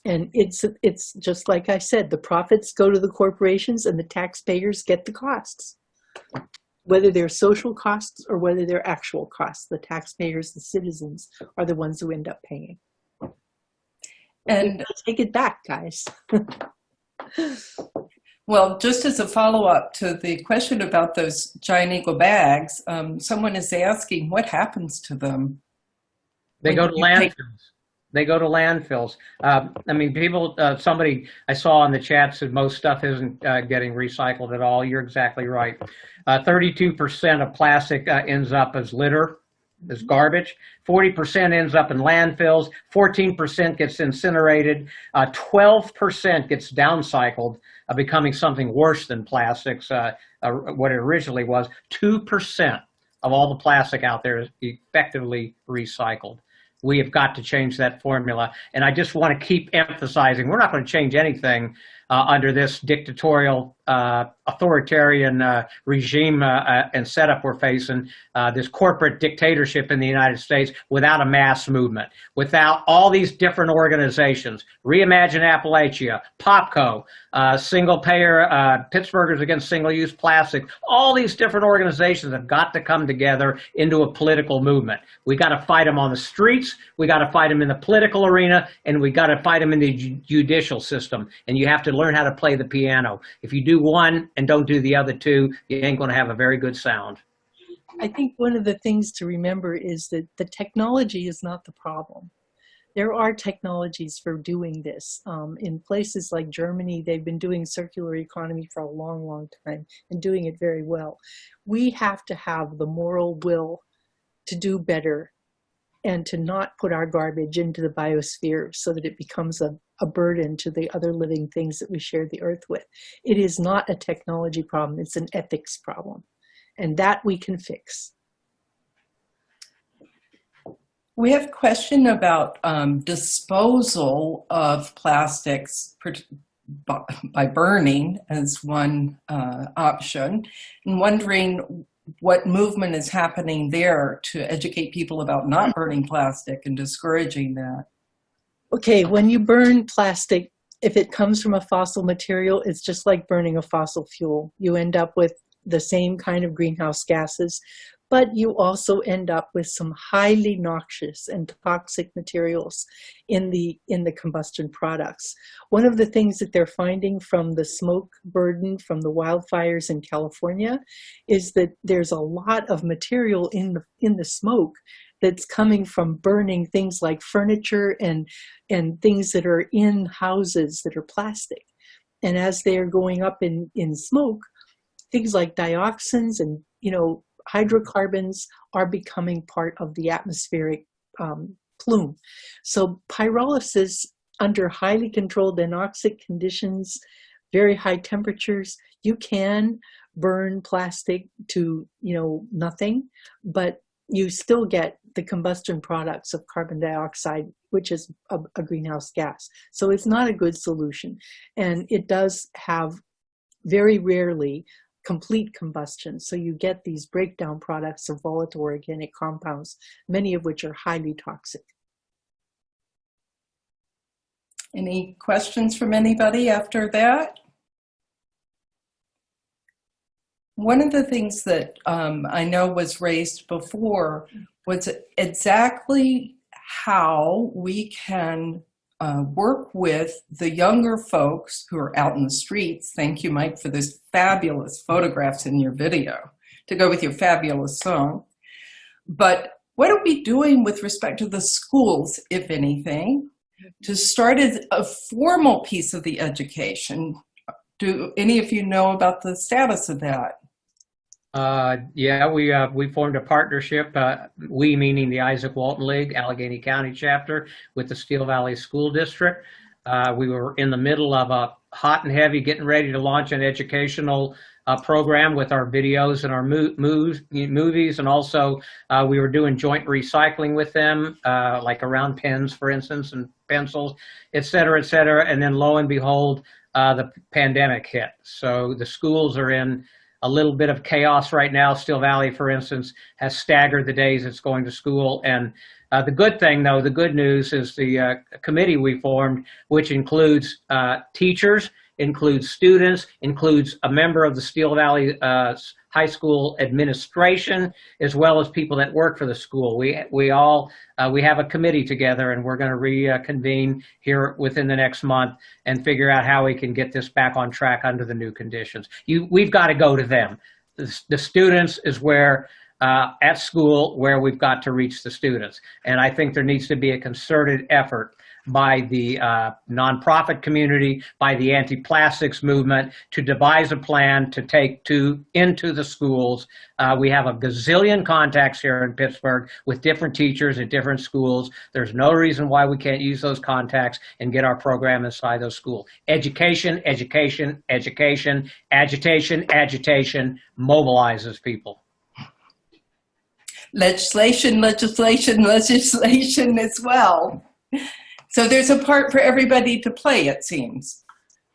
And it's just like I said, the profits go to the corporations and the taxpayers get the costs. Whether they're social costs or whether they're actual costs, the taxpayers, the citizens, are the ones who end up paying. And take it back, guys. Well, just as a follow-up to the question about those Giant Eagle bags, someone is asking what happens to them? They go to landfills. They go to landfills. I mean, people, somebody I saw in the chat said most stuff isn't getting recycled at all. You're exactly right. 32% of plastic ends up as litter, as garbage. 40% ends up in landfills. 14% gets incinerated. 12% gets downcycled, becoming something worse than plastics, what it originally was. 2% of all the plastic out there is effectively recycled. we have got to change that formula. And I just want to keep emphasizing, we're not going to change anything under this dictatorial, authoritarian regime and setup we're facing, this corporate dictatorship in the United States, without a mass movement, without all these different organizations, Reimagine Appalachia, POPCO, Single Payer, Pittsburghers Against Single-Use Plastic. All these different organizations have got to come together into a political movement. We got to fight them on the streets, we got to fight them in the political arena, and we got to fight them in the judicial system. And you have to learn how to play the piano. If you do one and don't do the other two, you ain't going to have a very good sound. I think one of the things to remember is that the technology is not the problem. There are technologies for doing this. In places like Germany, they've been doing circular economy for a long, long time and doing it very well. We have to have the moral will to do better and to not put our garbage into the biosphere so that it becomes a burden to the other living things that we share the earth with. It is not a technology problem, it's an ethics problem. And that we can fix. We have a question about disposal of plastics by burning as one option, and wondering what movement is happening there to educate people about not burning plastic and discouraging that. Okay, when you burn plastic, if it comes from a fossil material, it's just like burning a fossil fuel. You end up with the same kind of greenhouse gases, but you also end up with some highly noxious and toxic materials in the combustion products. One of the things that they're finding from the smoke burden from the wildfires in California is that there's a lot of material in the smoke that's coming from burning things like furniture and things that are in houses that are plastic. And as they're going up in smoke, things like dioxins and hydrocarbons are becoming part of the atmospheric plume. So pyrolysis under highly controlled anoxic conditions, very high temperatures, you can burn plastic to nothing, but you still get the combustion products of carbon dioxide, which is a greenhouse gas. So it's not a good solution. And it does have very rarely complete combustion. So you get these breakdown products of volatile organic compounds, many of which are highly toxic. Any questions from anybody after that? One of the things that I know was raised before was exactly how we can work with the younger folks who are out in the streets. Thank you, Mike, for those fabulous photographs in your video to go with your fabulous song. But what are we doing with respect to the schools, if anything, to start a formal piece of the education? Do any of you know about the status of that? Yeah, we formed a partnership, we meaning the Izaak Walton League, Allegheny County chapter, with the Steel Valley School District. We were in the middle of a hot and heavy, getting ready to launch an educational program with our videos and our movies, and also we were doing joint recycling with them, like around pens, for instance, and pencils, et cetera, and then lo and behold, the pandemic hit. So the schools are in a little bit of chaos right now. Steel Valley, for instance, has staggered the days it's going to school. And the good thing, though, the good news is the committee we formed, which includes teachers, includes students, includes a member of the Steel Valley High School administration, as well as people that work for the school. We have a committee together, and we're going to reconvene here within the next month and figure out how we can get this back on track under the new conditions. We've got to go to them. The students is where at school where we've got to reach the students, and I think there needs to be a concerted effort by the nonprofit community, by the anti-plastics movement, to devise a plan to take into the schools. We have a gazillion contacts here in Pittsburgh with different teachers at different schools. There's no reason why we can't use those contacts and get our program inside those schools. Education, education, education, agitation, agitation mobilizes people. legislation as well. So there's a part for everybody to play, it seems.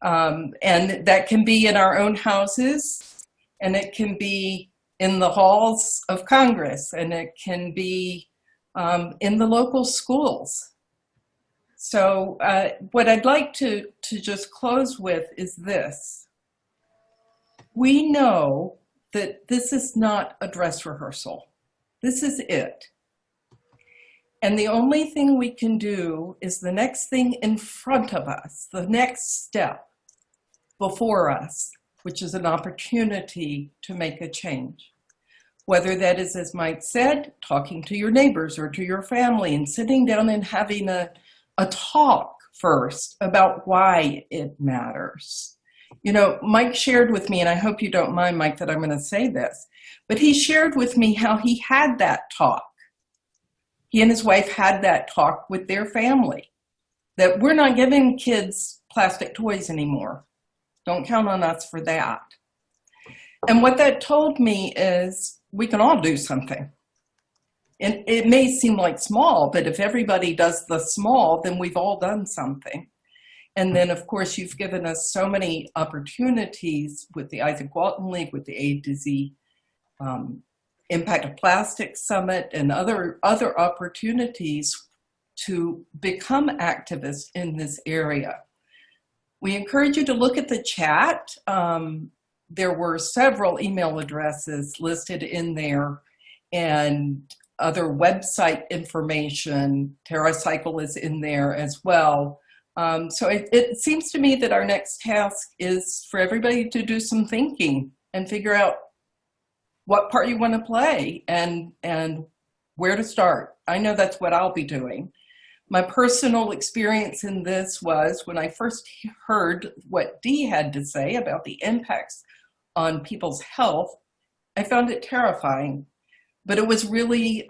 And that can be in our own houses, and it can be in the halls of Congress, and it can be in the local schools. So what I'd like to just close with is this. We know that this is not a dress rehearsal. This is it. And the only thing we can do is the next thing in front of us, the next step before us, which is an opportunity to make a change. Whether that is, as Mike said, talking to your neighbors or to your family and sitting down and having a talk first about why it matters. You know, Mike shared with me, and I hope you don't mind, Mike, that I'm going to say this, but he shared with me how he had that talk. He and his wife had that talk with their family, that we're not giving kids plastic toys anymore. Don't count on us for that. And what that told me is we can all do something. And it may seem like small, but if everybody does the small, then we've all done something. And then, of course, you've given us so many opportunities with the Izaak Walton League, with the A to Z Impact of Plastic Summit, and other opportunities to become activists in this area. We encourage you to look at the chat. There were several email addresses listed in there, and other website information. TerraCycle is in there as well. So it seems to me that our next task is for everybody to do some thinking and figure out what part you want to play and where to start. I know that's what I'll be doing. My personal experience in this was when I first heard what Dee had to say about the impacts on people's health, I found it terrifying. But it was really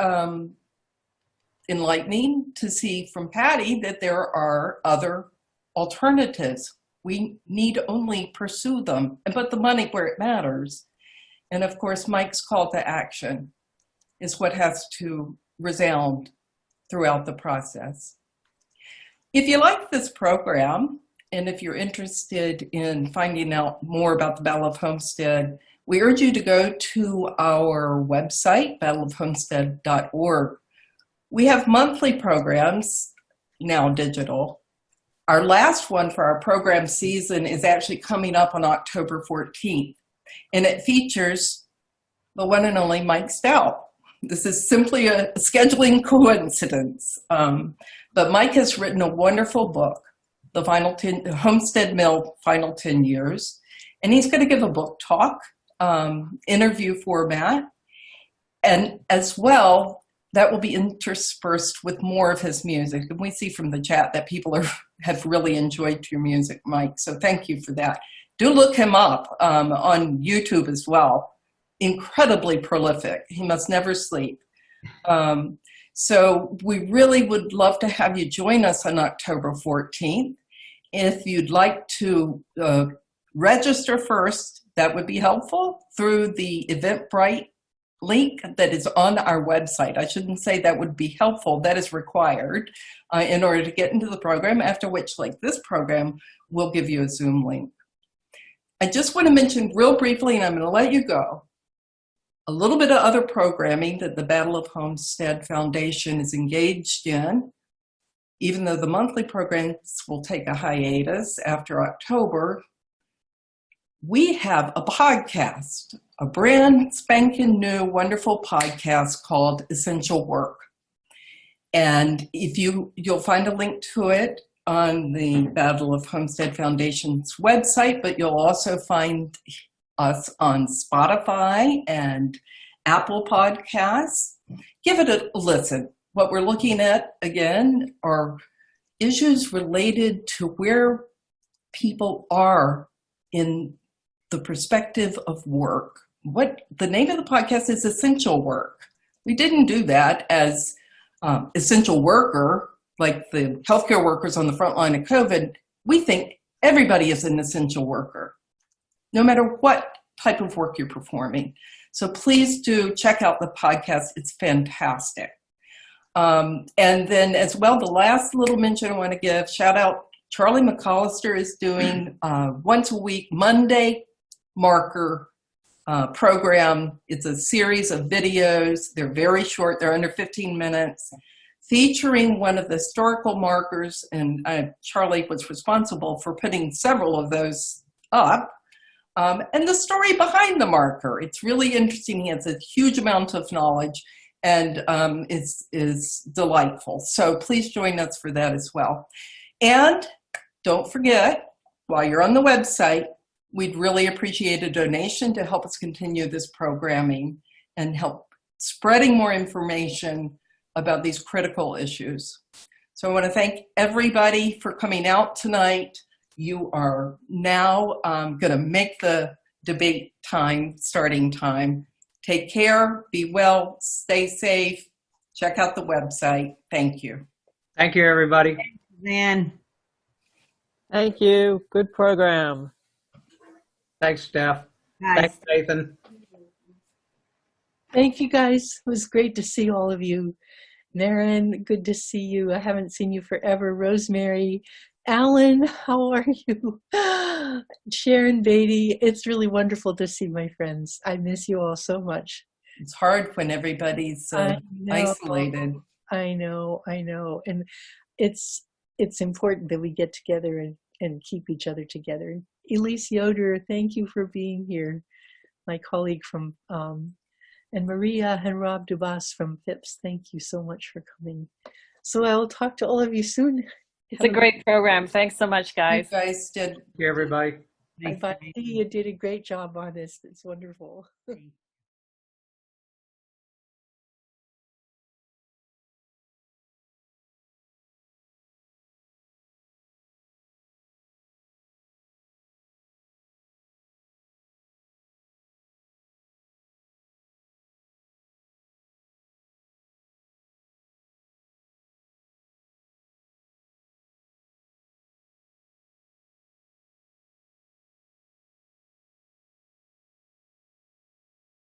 enlightening to see from Patty that there are other alternatives. We need only pursue them and put the money where it matters. And of course, Mike's call to action is what has to resound throughout the process. If you like this program, and if you're interested in finding out more about the Battle of Homestead, we urge you to go to our website, battleofhomestead.org. We have monthly programs, now digital. Our last one for our program season is actually coming up on October 14th, and it features the one and only Mike Stout. This is simply a scheduling coincidence, but Mike has written a wonderful book, The Homestead Mill Final 10 Years, and he's going to give a book talk, interview format, and as well, that will be interspersed with more of his music. And we see from the chat that people have really enjoyed your music, Mike, so thank you for that. Do look him up on YouTube as well. Incredibly prolific. He must never sleep. So we really would love to have you join us on October 14th. If you'd like to register first, that would be helpful through the Eventbrite link that is on our website. I shouldn't say that would be helpful. That is required in order to get into the program, after which, like this program, we'll give you a Zoom link. I just want to mention real briefly, and I'm going to let you go, a little bit of other programming that the Battle of Homestead Foundation is engaged in. Even though the monthly programs will take a hiatus after October, we have a podcast, a brand spanking new, wonderful podcast called Essential Work. And if you'll find a link to it on the Battle of Homestead Foundation's website, but you'll also find us on Spotify and Apple Podcasts. Give it a listen. What we're looking at, again, are issues related to where people are in the perspective of work. What the name of the podcast is Essential Work. We didn't do that as essential worker, like the healthcare workers on the front line of COVID. We think everybody is an essential worker, no matter what type of work you're performing. So please do check out the podcast. It's fantastic. And then as well, the last little mention I want to give, shout out, Charlie McAllister is doing once a week, Monday marker program. It's a series of videos. They're very short. They're under 15 minutes, featuring one of the historical markers. And Charlie was responsible for putting several of those up. And the story behind the marker. It's really interesting. He has a huge amount of knowledge and is delightful. So please join us for that as well. And don't forget, while you're on the website, we'd really appreciate a donation to help us continue this programming and help spreading more information about these critical issues. So I want to thank everybody for coming out tonight. You are now going to make the debate time, starting time. Take care, be well, stay safe, check out the website. Thank you. Thank you, everybody. Man. Thank you. Good program. Thanks, Steph. Guys. Thanks, Nathan. Thank you, guys. It was great to see all of you. Maren, good to see you. I haven't seen you forever. Rosemary, Alan, how are you? Sharon Beatty, it's really wonderful to see my friends. I miss you all so much. It's hard when everybody's isolated. I know. And it's important that we get together and keep each other together. Elise Yoder, thank you for being here. My colleague from, and Maria and Rob Dubas from Phipps, thank you so much for coming. So I'll talk to all of you soon. It's a great program. Thanks so much, guys. You guys did. Thank you, everybody. Bye. You did a great job on this. It's wonderful.